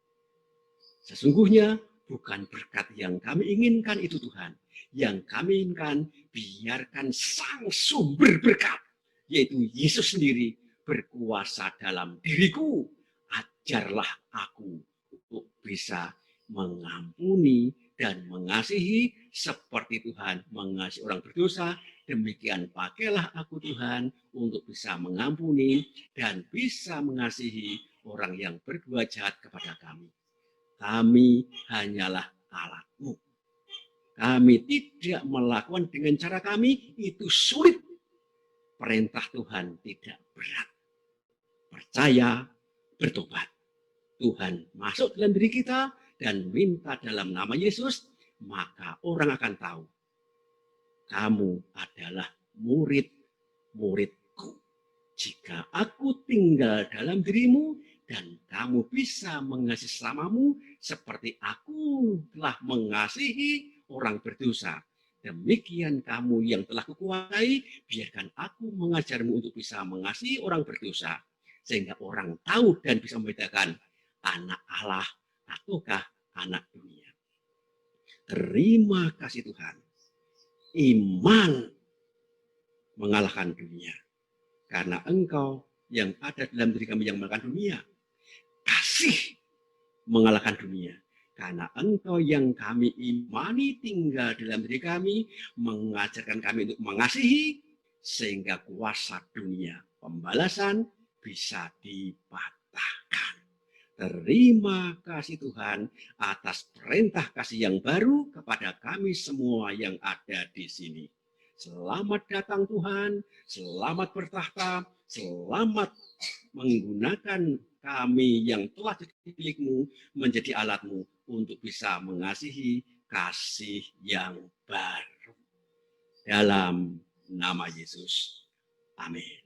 Sesungguhnya bukan berkat yang kami inginkan itu Tuhan. Yang kami inginkan, biarkan Sang sumber berkat, yaitu Yesus sendiri, berkuasa dalam diriku. Ajarlah aku untuk bisa mengampuni dan mengasihi seperti Tuhan mengasihi orang berdosa. Demikian pakailah aku Tuhan untuk bisa mengampuni dan bisa mengasihi orang yang berbuat jahat kepada kami. Kami hanyalah alat-Mu. Kami tidak melakukan dengan cara kami, itu sulit. Perintah Tuhan tidak berat. percaya, bertobat. Tuhan masuk dalam diri kita dan minta dalam nama Yesus, maka orang akan tahu kamu adalah murid-muridku. Jika aku tinggal dalam dirimu dan kamu bisa mengasihi sesamamu seperti aku telah mengasihi orang berdosa. Demikian kamu yang telah kukuasai, biarkan aku mengajarmu untuk bisa mengasihi orang berdosa. Sehingga orang tahu dan bisa membedakan anak Allah ataukah anak dunia. Terima kasih Tuhan. Iman mengalahkan dunia. Karena Engkau yang ada dalam diri kami yang mengalahkan dunia. Kasih mengalahkan dunia. Karena Engkau yang kami imani tinggal dalam diri kami, mengajarkan kami untuk mengasihi, sehingga kuasa dunia pembalasan bisa dipatahkan. Terima kasih Tuhan atas perintah kasih yang baru kepada kami semua yang ada di sini. Selamat datang Tuhan, selamat bertahta, selamat menggunakan kami yang telah dipilih-Mu menjadi alat-Mu untuk bisa mengasihi kasih yang baru. Dalam nama Yesus. Amin.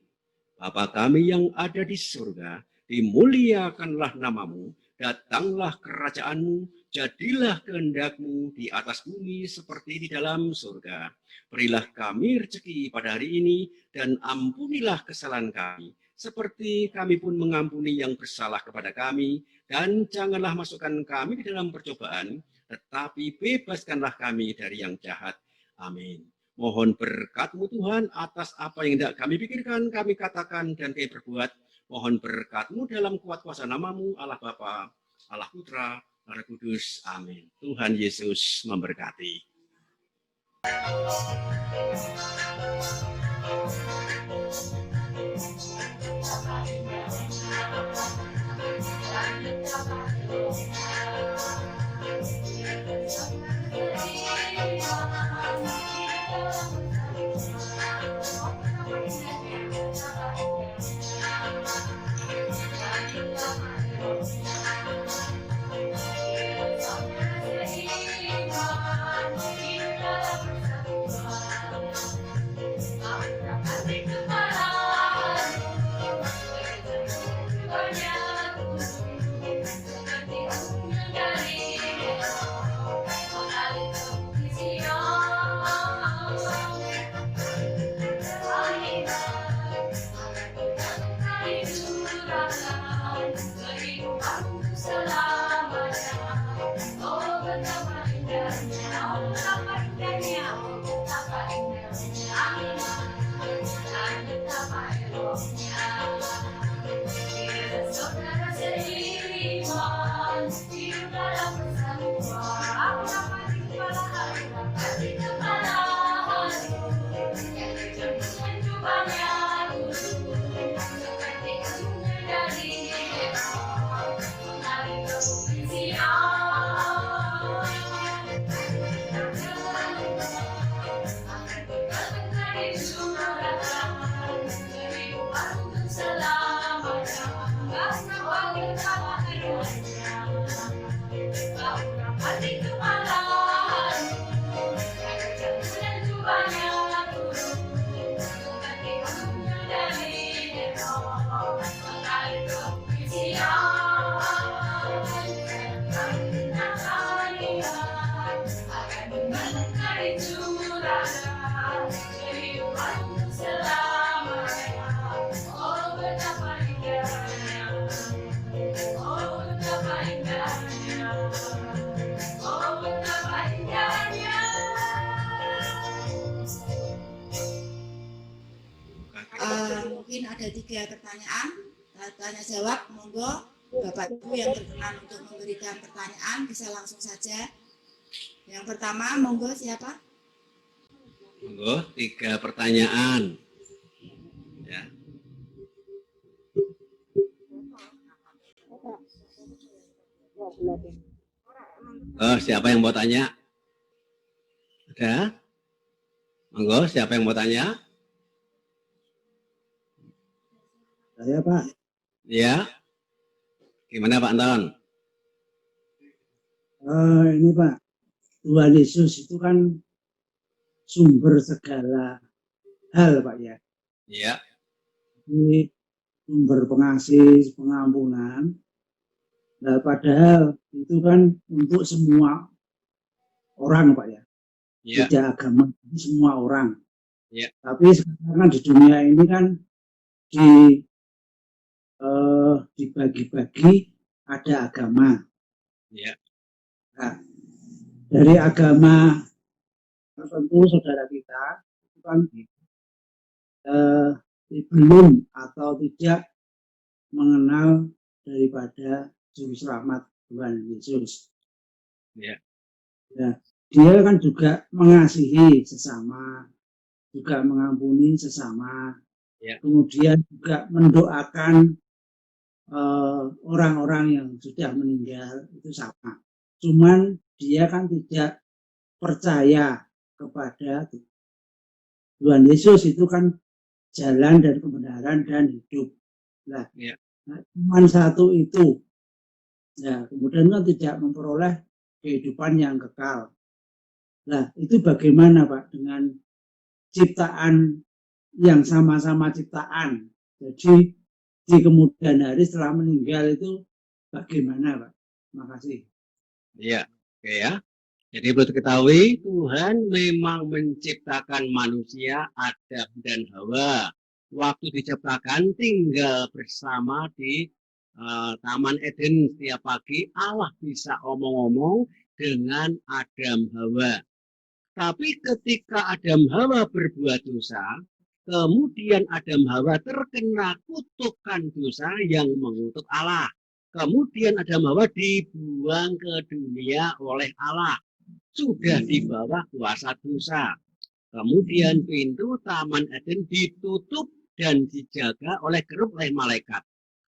Bapa kami yang ada di surga, dimuliakanlah nama-Mu, datanglah kerajaan-Mu, jadilah kehendak-Mu di atas bumi seperti di dalam surga. Berilah kami rezeki pada hari ini, dan ampunilah kesalahan kami, seperti kami pun mengampuni yang bersalah kepada kami, dan janganlah masukkan kami di dalam percobaan, tetapi bebaskanlah kami dari yang jahat. Amin. Mohon berkat-Mu Tuhan atas apa yang tidak kami pikirkan, kami katakan, dan kami berbuat. Mohon berkat-Mu dalam kuat kuasa nama-Mu, Allah Bapa, Allah Putra, Allah Kudus. Amin. Tuhan Yesus memberkati. Mungkin ada 3 pertanyaan, tanya jawab. Monggo Bapak Ibu yang berkenan untuk memberikan pertanyaan bisa langsung saja. Yang pertama, monggo siapa? Monggo 3 pertanyaan. Ya. Siapa yang mau tanya? Ada? Monggo, siapa yang mau tanya? Saya Pak. Ya, gimana Pak Anton? Ini Pak, Tuhan Yesus itu kan sumber segala hal Pak ya. Ya, Ini sumber pengasih, pengampunan. Nah, padahal itu kan untuk semua orang Pak ya. ya, Tidak agama, semua orang. Ya. Tapi sekarang kan di dunia ini kan dibagi-bagi ada agama. ya, Nah, dari agama tertentu saudara kita itu kan belum atau tidak mengenal daripada juru selamat Tuhan Yesus. Ya. Ya, dia kan juga mengasihi sesama, juga mengampuni sesama, Ya. kemudian juga mendoakan orang-orang yang sudah meninggal itu sama. Cuman dia kan tidak percaya kepada Tuhan Yesus itu kan jalan dan kebenaran dan hidup. Nah, Ya. Cuman satu itu. Ya, kemudian kan tidak memperoleh kehidupan yang kekal. Nah, itu bagaimana Pak dengan ciptaan yang sama-sama ciptaan? Jadi di kemudian hari setelah meninggal itu bagaimana Pak? Terima kasih. Ya, oke ya. Jadi perlu diketahui Tuhan memang menciptakan manusia Adam dan Hawa. Waktu diciptakan tinggal bersama di Taman Eden setiap pagi Allah bisa omong-omong dengan Adam Hawa. Tapi ketika Adam Hawa berbuat dosa, kemudian Adam Hawa terkena kutukan dosa yang mengutuk Allah. Kemudian Adam Hawa dibuang ke dunia oleh Allah. Sudah di bawah kuasa dosa. Kemudian pintu Taman Eden ditutup dan dijaga oleh kerub oleh malaikat.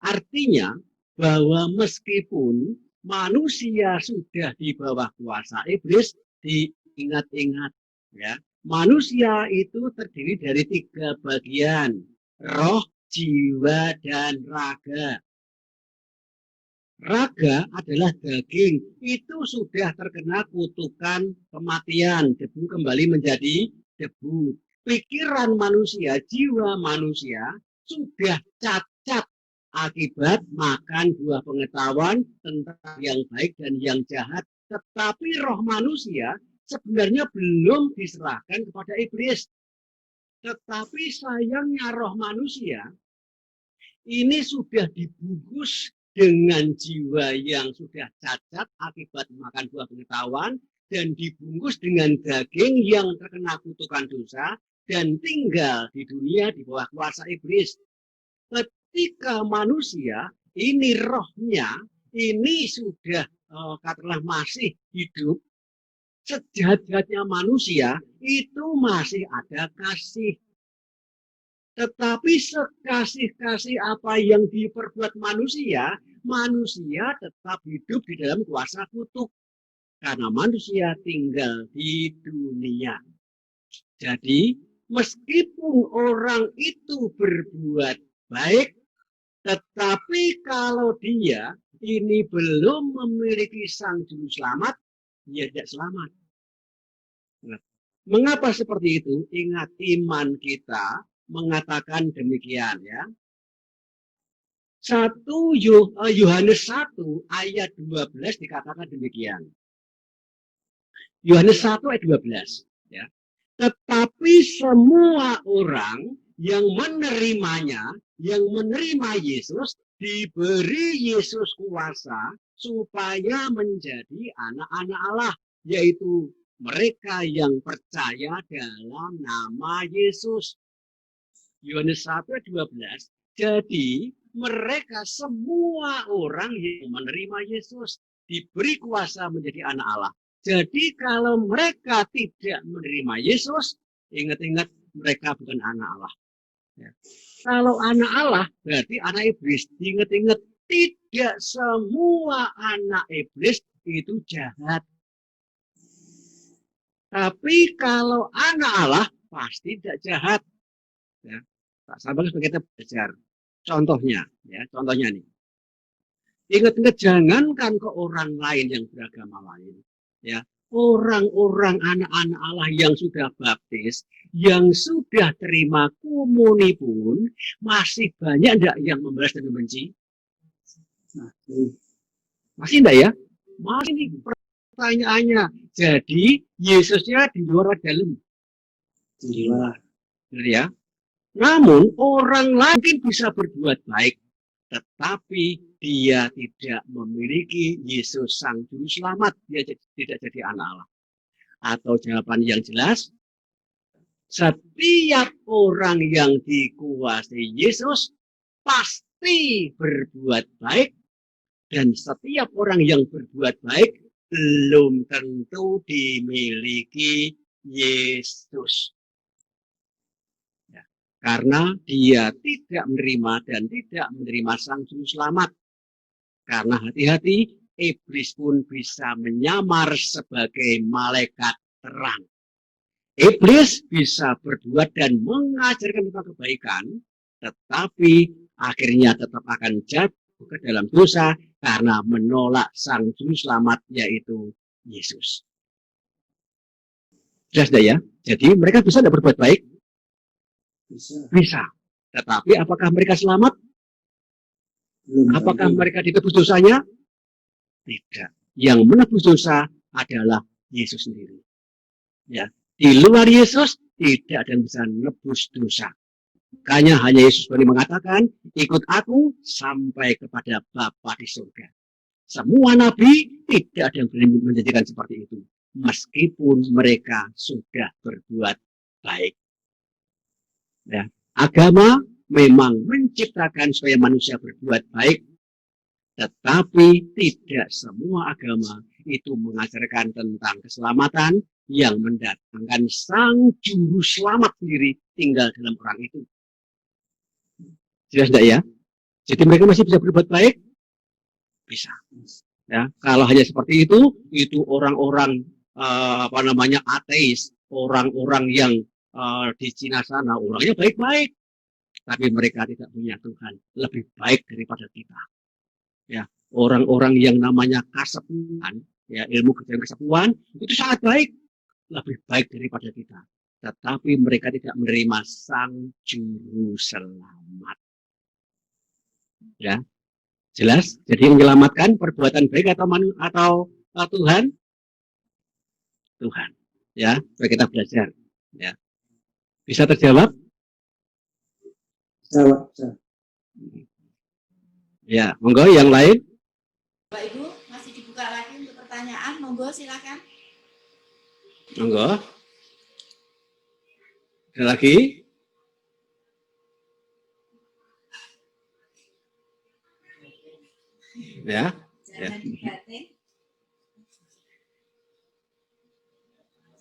Artinya bahwa meskipun manusia sudah di bawah kuasa iblis, diingat-ingat ya, manusia itu terdiri dari 3 bagian, roh, jiwa, dan raga. Raga adalah daging, itu sudah terkena kutukan kematian, debu kembali menjadi debu. Pikiran manusia, jiwa manusia sudah cacat akibat makan buah pengetahuan tentang yang baik dan yang jahat. Tetapi roh manusia sebenarnya belum diserahkan kepada iblis. Tetapi sayangnya roh manusia ini sudah dibungkus dengan jiwa yang sudah cacat akibat makan buah pengetahuan dan dibungkus dengan daging yang terkena kutukan dosa dan tinggal di dunia di bawah kuasa iblis. Ketika manusia ini rohnya ini sudah katakanlah masih hidup, sejahat-jahatnya manusia itu masih ada kasih. Tetapi sekasih-kasih apa yang diperbuat manusia, manusia tetap hidup di dalam kuasa kutuk. Karena manusia tinggal di dunia. Jadi, meskipun orang itu berbuat baik, tetapi kalau dia ini belum memiliki sang juru selamat, dia tidak selamat. Nah, mengapa seperti itu? Ingat, iman kita mengatakan demikian ya. 1 Yohanes 1 ayat 12 dikatakan demikian. Yohanes 1 ayat 12 ya. Tetapi semua orang yang menerimanya, yang menerima Yesus, diberi Yesus kuasa supaya menjadi anak-anak Allah, yaitu mereka yang percaya dalam nama Yesus. Yohanes 1 ayat 12. Jadi mereka semua orang yang menerima Yesus diberi kuasa menjadi anak Allah. Jadi kalau mereka tidak menerima Yesus, ingat-ingat mereka bukan anak Allah. Ya. Kalau anak Allah berarti anak iblis. Ingat-ingat tidak semua anak iblis itu jahat. Tapi kalau anak Allah pasti tidak jahat. Ya. Pak Sabang sebagai kita belajar. Contohnya, ya, contohnya nih. Ingat-ingat, jangankan ke orang lain yang beragama lain, ya, orang-orang anak-anak Allah yang sudah baptis, yang sudah terima komuni pun masih banyak enggak yang membalas dan membenci? Masih enggak ya? Masih nih pertanyaannya. Jadi Yesusnya di luar atau dalam? Di luar, ya. Namun orang lain bisa berbuat baik, tetapi dia tidak memiliki Yesus Sang Juru Selamat, dia tidak jadi anak Allah. Atau jawaban yang jelas, setiap orang yang dikuasai Yesus pasti berbuat baik, dan setiap orang yang berbuat baik belum tentu dimiliki Yesus. Karena dia tidak menerima dan tidak menerima Sang Juru Selamat. Karena hati-hati, iblis pun bisa menyamar sebagai malaikat terang. Iblis bisa berbuat dan mengajarkan tentang kebaikan, tetapi akhirnya tetap akan jatuh ke dalam dosa karena menolak Sang Juru Selamat, yaitu Yesus. Jelas ya? Jadi mereka bisa tidak berbuat baik? Bisa. Tetapi apakah mereka selamat? Apakah mereka ditebus dosanya? Tidak. Yang menebus dosa adalah Yesus sendiri. Ya, di luar Yesus tidak ada yang bisa menebus dosa. Hanya Yesus boleh mengatakan, ikut aku sampai kepada Bapa di surga. Semua nabi tidak ada yang boleh menjadikan seperti itu, meskipun mereka sudah berbuat baik. Ya, agama memang menciptakan supaya manusia berbuat baik, tetapi tidak semua agama itu mengajarkan tentang keselamatan yang mendatangkan Sang Juru Selamat sendiri tinggal dalam orang itu. Jelas tidak ya? Jadi mereka masih bisa berbuat baik? Bisa. Ya, kalau hanya seperti itu orang-orang ateis, orang-orang yang di Cina sana orangnya baik-baik, tapi mereka tidak punya Tuhan lebih baik daripada kita. Ya, orang-orang yang namanya kasepuan, ya, ilmu kesepuan itu sangat baik, lebih baik daripada kita. Tetapi mereka tidak menerima Sang Juru Selamat. Ya, jelas. Jadi menyelamatkan perbuatan baik atau Tuhan? Tuhan. Ya, supaya kita belajar. Ya. Bisa terjawab? Jawab. Ya, monggo yang lain. Bapak Ibu, masih dibuka lagi untuk pertanyaan. Monggo silakan. Monggo. Ada lagi? Ya. Jangan dibatin.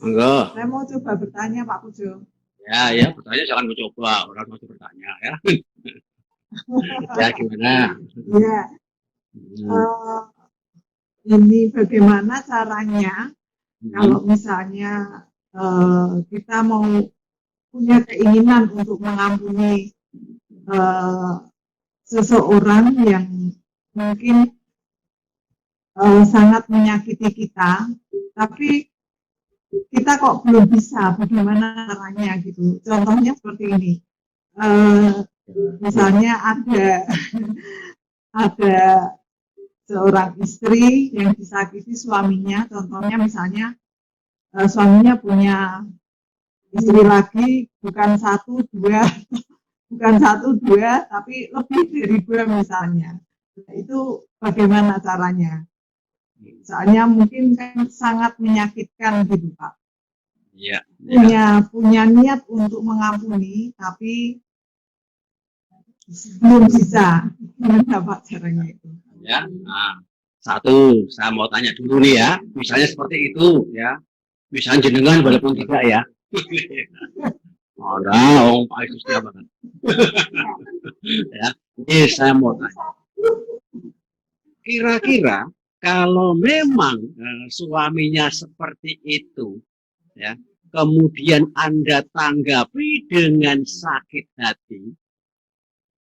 Monggo. Saya mau coba bertanya Pak Pujo. Ya, bertanya jangan mencoba, orang mau bertanya ya. Ya, gimana? Ya, ini bagaimana caranya kalau misalnya kita mau punya keinginan untuk mengampuni seseorang yang mungkin sangat menyakiti kita, tapi kita kok belum bisa, bagaimana caranya gitu. Contohnya seperti ini, misalnya ada seorang istri yang disakiti suaminya, contohnya misalnya suaminya punya istri lagi, bukan satu dua, tapi lebih dari 2 misalnya. Nah, itu bagaimana caranya? Soalnya mungkin kan sangat menyakitkan gitu Pak. Ya. Punya niat untuk mengampuni, tapi belum bisa. Gimana Pak caranya itu? Ya. Nah, satu, saya mau tanya dulu nih ya. Misalnya seperti itu ya. Misalnya jenengan walaupun tidak ya. Ada Pak Yesus siapa kan? Ya. Ini saya mau tanya. Kira-kira kalau memang suaminya seperti itu, ya, kemudian Anda tanggapi dengan sakit hati,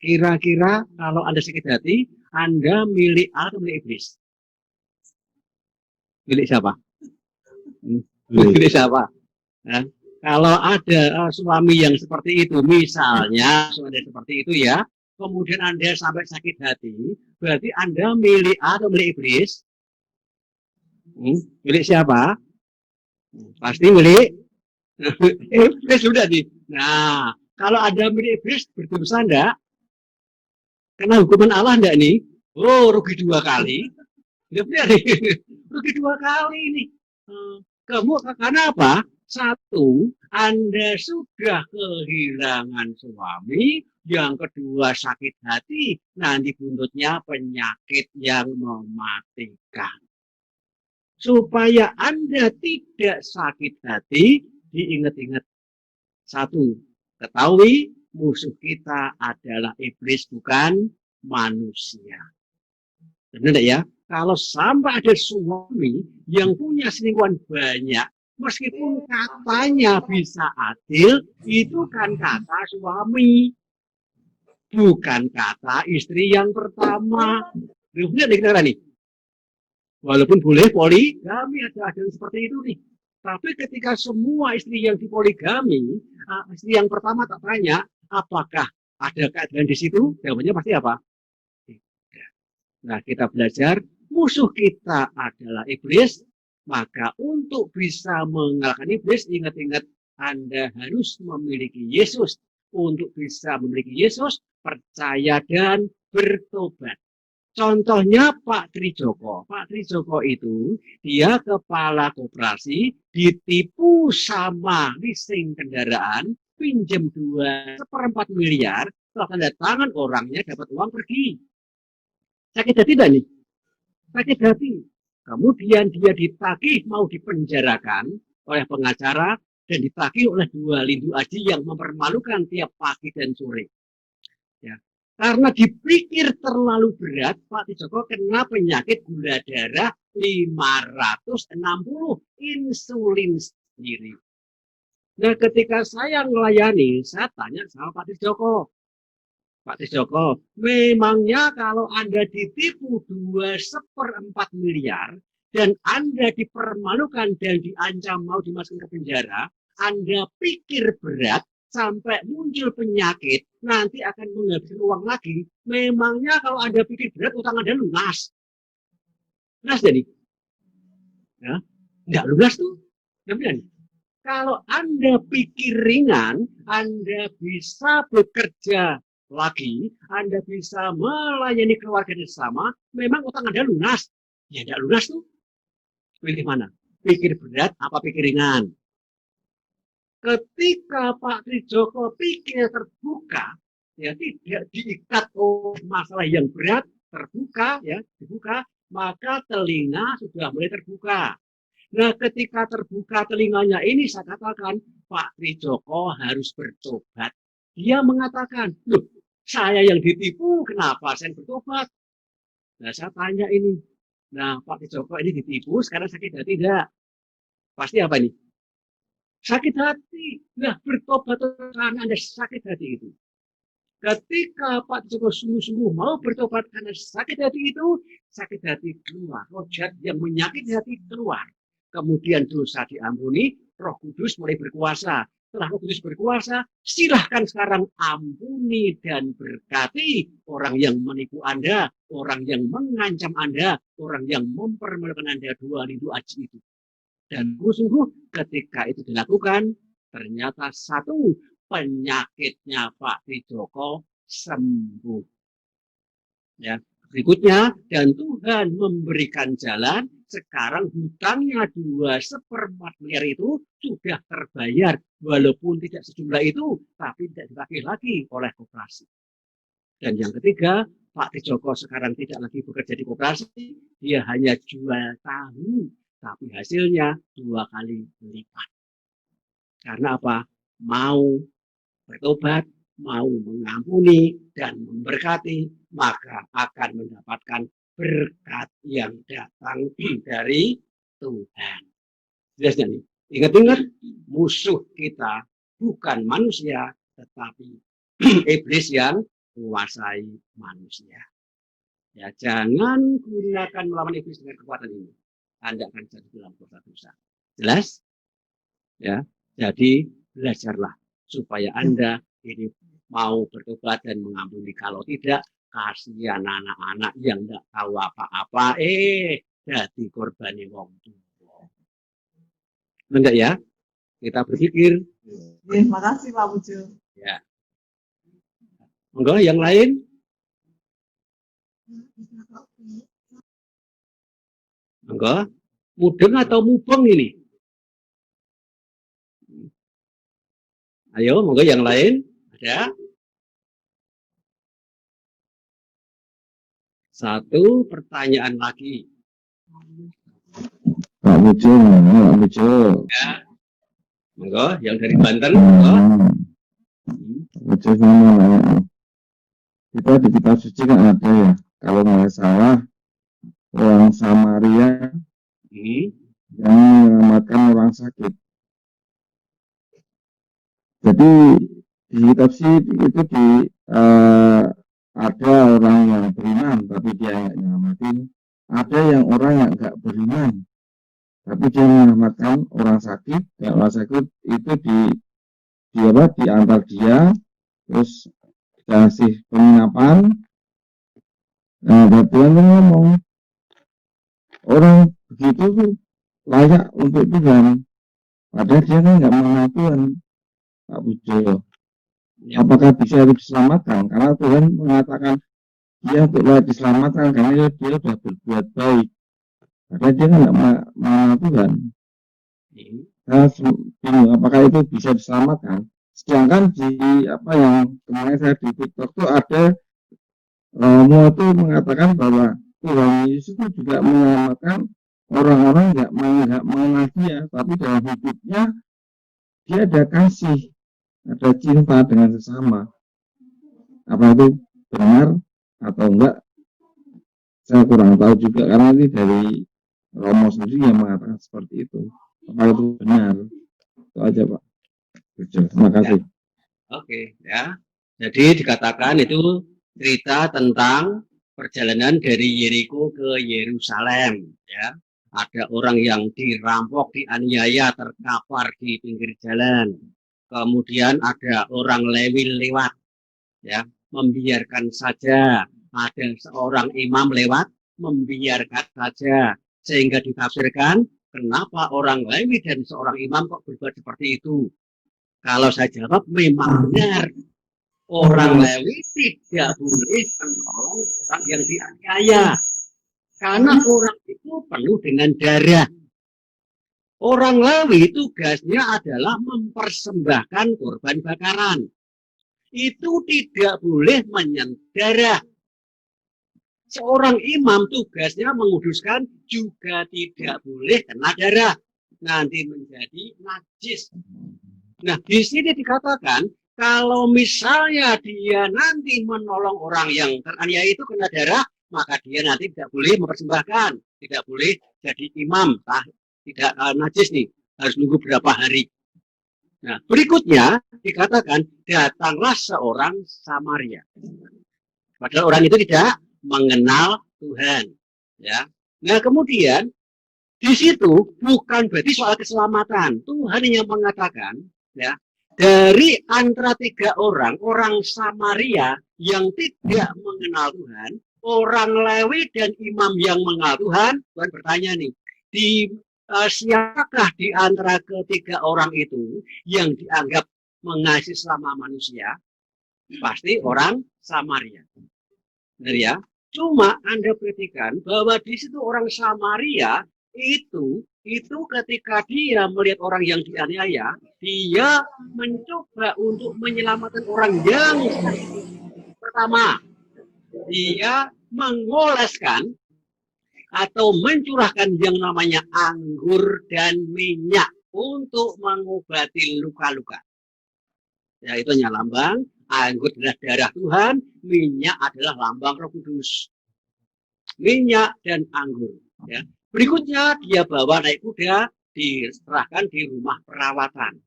Kira-kira kalau Anda sakit hati, Anda milik Allah atau milik iblis? Milik siapa? Milik siapa? Ya. Kalau ada suami yang seperti itu, misalnya suami seperti itu ya, kemudian Anda sampai sakit hati, berarti Anda milik Allah atau milik iblis? Milik siapa? Pasti milik iblis sudah nih. Nah, kalau ada milik iblis berdosa enggak? Kena hukuman Allah enggak nih? Oh, rugi 2 kali. Rugi 2 kali nih. Kamu karena apa? 1, Anda sudah kehilangan suami. Yang kedua, sakit hati. Nanti buntutnya penyakit yang mematikan. Supaya Anda tidak sakit hati, diingat-ingat. 1, ketahui musuh kita adalah iblis, bukan manusia. Benar ya? Kalau sampai ada suami yang punya selingkuhan banyak, meskipun katanya bisa adil, itu kan kata suami, bukan kata istri yang pertama. Benar nih? Walaupun boleh poligami, ada seperti itu nih. Tapi ketika semua istri yang dipoligami, istri yang pertama tak tanya, apakah ada keadilan di situ? Jawabannya pasti apa? Tidak. Nah, kita belajar, musuh kita adalah iblis, maka untuk bisa mengalahkan iblis, ingat-ingat Anda harus memiliki Yesus. Untuk bisa memiliki Yesus, percaya dan bertobat. Contohnya Pak Trijoko. Pak Trijoko itu dia kepala koperasi, ditipu sama leasing kendaraan, pinjam 2,4 miliar, setelah tanda tangan orangnya dapat uang pergi. Sakit hati tidak nih? Sakit hati. Kemudian dia ditagih mau dipenjarakan oleh pengacara dan ditagih oleh 2 lindu aji yang mempermalukan tiap pagi dan sore. Ya. Karena dipikir terlalu berat, Pak Trijoko kena penyakit gula darah 560, insulin sendiri. Nah, ketika saya melayani, saya tanya sama Pak Trijoko. Pak Trijoko, memangnya kalau Anda ditipu 2,4 miliar dan Anda dipermalukan dan diancam mau dimasukkan ke penjara, Anda pikir berat sampai muncul penyakit, nanti akan menghabiskan uang lagi. Memangnya kalau Anda pikir berat, utang Anda lunas. Lunas jadi? Ya, enggak lunas tuh. Kemudian, kalau Anda pikir ringan, Anda bisa bekerja lagi, Anda bisa melayani keluarga bersama, memang utang Anda lunas. Ya, enggak lunas tuh. Pilih mana? Pikir berat apa pikir ringan? Ketika Pak Trijoko pikir terbuka, ya tidak diikat oleh masalah yang berat, terbuka, ya dibuka, maka telinga sudah mulai terbuka. Nah, ketika terbuka telinganya ini, saya katakan Pak Trijoko harus bertobat. Dia mengatakan, loh, saya yang ditipu, kenapa saya bertobat? Nah, saya tanya ini, nah Pak Trijoko ini ditipu, sekarang sakit hati tidak? Pasti apa nih? Sakit hati. Nah, bertobat karena Anda sakit hati itu. Ketika Pak Trijoko sungguh-sungguh mau bertobat karena sakit hati itu, sakit hati keluar. Roh jahat yang menyakiti hati keluar. Kemudian dosa diampuni, Roh Kudus mulai berkuasa. Setelah Roh Kudus berkuasa, silahkan sekarang ampuni dan berkati orang yang menipu Anda, orang yang mengancam Anda, orang yang mempermalukan Anda, 2 lindu aji itu. Dan sungguh ketika itu dilakukan, ternyata 1, penyakitnya Pak Trijoko sembuh. Ya, berikutnya, dan Tuhan memberikan jalan, sekarang hutangnya 2,4 miliar itu sudah terbayar, walaupun tidak sejumlah itu, tapi tidak dipakai lagi oleh koperasi. Dan yang ketiga, Pak Trijoko sekarang tidak lagi bekerja di koperasi, dia hanya jual tahu, tapi hasilnya 2 kali lipat. Karena apa? Mau bertobat, mau mengampuni dan memberkati, maka akan mendapatkan berkat yang datang dari Tuhan. Jelasnya nih, ingat-ingat, musuh kita bukan manusia, tetapi iblis yang menguasai manusia. Ya, jangan gunakan melawan iblis dengan kekuatan ini. Anda akan jatuh dalam dosa-dosa. Jelas? Ya, jadi belajarlah supaya Anda ini mau bertobat dan mengampuni. Kalau tidak, kasihan anak-anak yang tidak tahu apa-apa, jadi korban wong tua. Enggak ya? Kita berpikir. Terima kasih Pak Pujo. Ya. Enggak, yang lain? Enggak? Mudeng atau mubeng ini? Ayo, monggo yang lain. Ada? Satu pertanyaan lagi. Pak Pujo, Pak Pujo. Ya. Monggo, yang dari Banten. Monggo. Pak Pujo, saya mau nanya. Kita di kitab suci kan ada ya, kalau nggak salah, orang Samaria yang menyelamatkan orang sakit. Jadi di kitab suci itu ada orang yang beriman tapi dia nggak nyelamatin, ada yang orang yang nggak beriman tapi dia menyelamatkan orang sakit, dan orang sakit itu diantar dia, terus dikasih penginapan. Nah, dan Tuhan ngomong orang begitu tuh layak untuk Tuhan, padahal dia kan nggak mengenal Tuhan, Pak Pujo. Apakah bisa diselamatkan? Karena Tuhan mengatakan dia untuk layak diselamatkan karena dia sudah berbuat baik. Karena dia kan nggak mengenal Tuhan. Saya bingung apakah itu bisa diselamatkan. Sedangkan di yang kemarin saya di TikTok itu ada Romo itu mengatakan bahwa Tuhan Yesus itu juga menyelamatkan orang-orang nggak mengenal dia, tapi dalam hidupnya dia ada kasih, ada cinta dengan sesama. Apa itu benar atau enggak? Saya kurang tahu juga karena ini dari Romo sendiri yang mengatakan seperti itu. Apa itu benar? Itu aja Pak. Terima kasih. Ya. Oke, ya. Jadi dikatakan itu cerita tentang perjalanan dari Yeriko ke Yerusalem. Ya, ada orang yang dirampok, dianiaya, terkapar di pinggir jalan. Kemudian ada orang Lewi lewat, ya, membiarkan saja. Ada seorang imam lewat, membiarkan saja, sehingga ditafsirkan kenapa orang Lewi dan seorang imam kok berbuat seperti itu. Kalau saya jawab memang benar, orang Lewi tidak boleh menolong orang yang dianiaya, karena orang itu penuh dengan darah. Orang Lewi tugasnya adalah mempersembahkan korban bakaran. Itu tidak boleh menyentuh darah. Seorang imam tugasnya menguduskan juga tidak boleh kena darah. Nanti menjadi najis. Nah, di sini dikatakan kalau misalnya dia nanti menolong orang yang teraniaya itu kena darah, maka dia nanti tidak boleh mempersembahkan, tidak boleh jadi imam, tidak najis nih, harus nunggu berapa hari. Nah, berikutnya dikatakan datanglah seorang Samaria. Padahal orang itu tidak mengenal Tuhan, ya. Nah, kemudian di situ bukan berarti soal keselamatan. Tuhan yang mengatakan, ya, dari antara tiga orang Samaria yang tidak mengenal Tuhan, orang Lewi dan imam yang mengenal Tuhan, Tuhan bertanya nih, siapakah di antara ketiga orang itu yang dianggap mengasihi selama manusia? Pasti orang Samaria. Benar ya? Cuma Anda perhatikan bahwa di situ orang Samaria itu ketika dia melihat orang yang dianiaya, dia mencoba untuk menyelamatkan orang yang pertama. Dia mengoleskan atau mencurahkan yang namanya anggur dan minyak untuk mengobati luka-luka. Ya, itu hanya lambang. Anggur adalah darah Tuhan, minyak adalah lambang Roh Kudus. Minyak dan anggur. Ya. Berikutnya dia bawa naik kuda, diserahkan di rumah perawatan.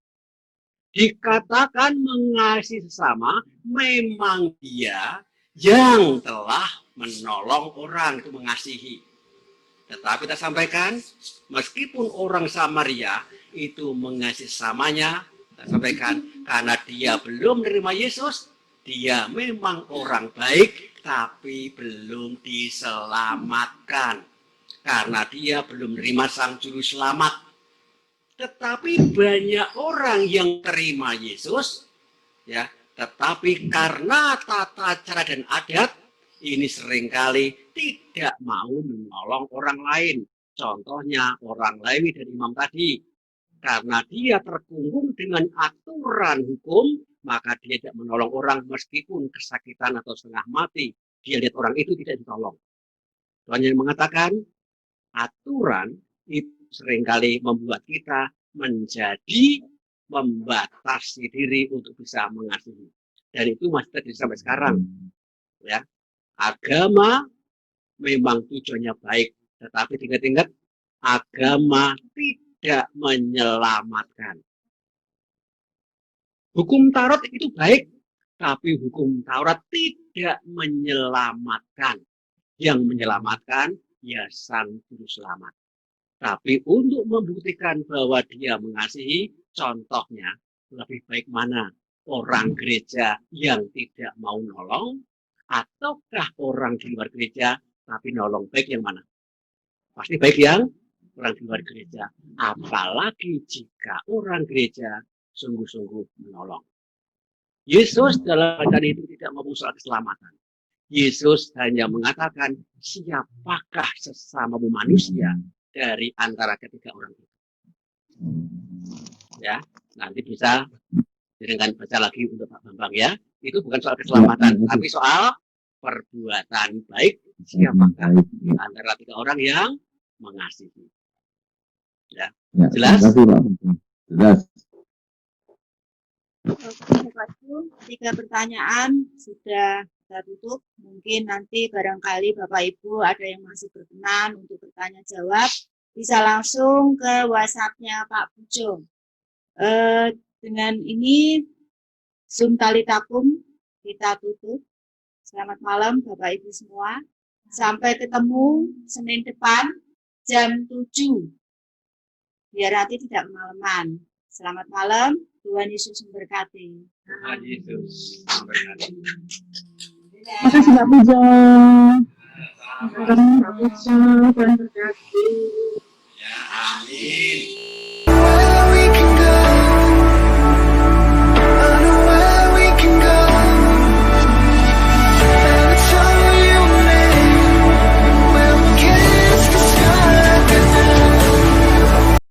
dikatakan mengasihi sesama, memang dia yang telah menolong orang itu mengasihi. Tetapi kita sampaikan, meskipun orang Samaria itu mengasihi sesamanya, kita sampaikan karena dia belum menerima Yesus, dia memang orang baik, tapi belum diselamatkan. Karena dia belum menerima Sang Juru Selamat. Tetapi banyak orang yang terima Yesus, ya, tetapi karena tata cara dan adat, ini seringkali tidak mau menolong orang lain. Contohnya orang Lewi dan imam tadi. Karena dia terkungkung dengan aturan hukum, maka dia tidak menolong orang meskipun kesakitan atau setengah mati. Dia lihat orang itu tidak ditolong. Tuhan yang mengatakan, aturan itu seringkali membuat kita menjadi membatasi diri untuk bisa mengasihi. Dan itu masih terjadi sampai sekarang. Ya. Agama memang tujuannya baik, tetapi tingkat-tingkat agama tidak menyelamatkan. Hukum Taurat itu baik, tapi hukum Taurat tidak menyelamatkan. Yang menyelamatkan ya Sang Juru Selamat. Tapi untuk membuktikan bahwa dia mengasihi, contohnya lebih baik mana? Orang gereja yang tidak mau nolong, ataukah orang di luar gereja tapi nolong? Baik yang mana? Pasti baik yang orang di luar gereja. Apalagi jika orang gereja sungguh-sungguh menolong. Yesus dalam bacaan itu tidak mempersoal keselamatan. Yesus hanya mengatakan, siapakah sesamamu manusia dari antara ketiga orang itu. Ya, nanti bisa dengan baca lagi untuk Pak Bambang ya. Itu bukan soal keselamatan, tapi soal perbuatan baik siapakah di antara tiga orang yang mengasihi. Ya, jelas? Jelas. Oke, Bapak-Ibu, 3 pertanyaan sudah kita tutup. Mungkin nanti barangkali Bapak Ibu ada yang masih berkenan untuk bertanya jawab, bisa langsung ke WhatsApp-nya Pak Pucung. Dengan ini Zoom Talitakum kita tutup. Selamat malam Bapak Ibu semua. Sampai ketemu Senin depan jam 7. Biar nanti tidak kemalaman. Selamat malam. Tuhan Yesus memberkati. Tuhan Yesus memberkati. Terima kasih Pak Pucung. Terima kasih Pak Pucung. Tuhan berkati. Ya, amin.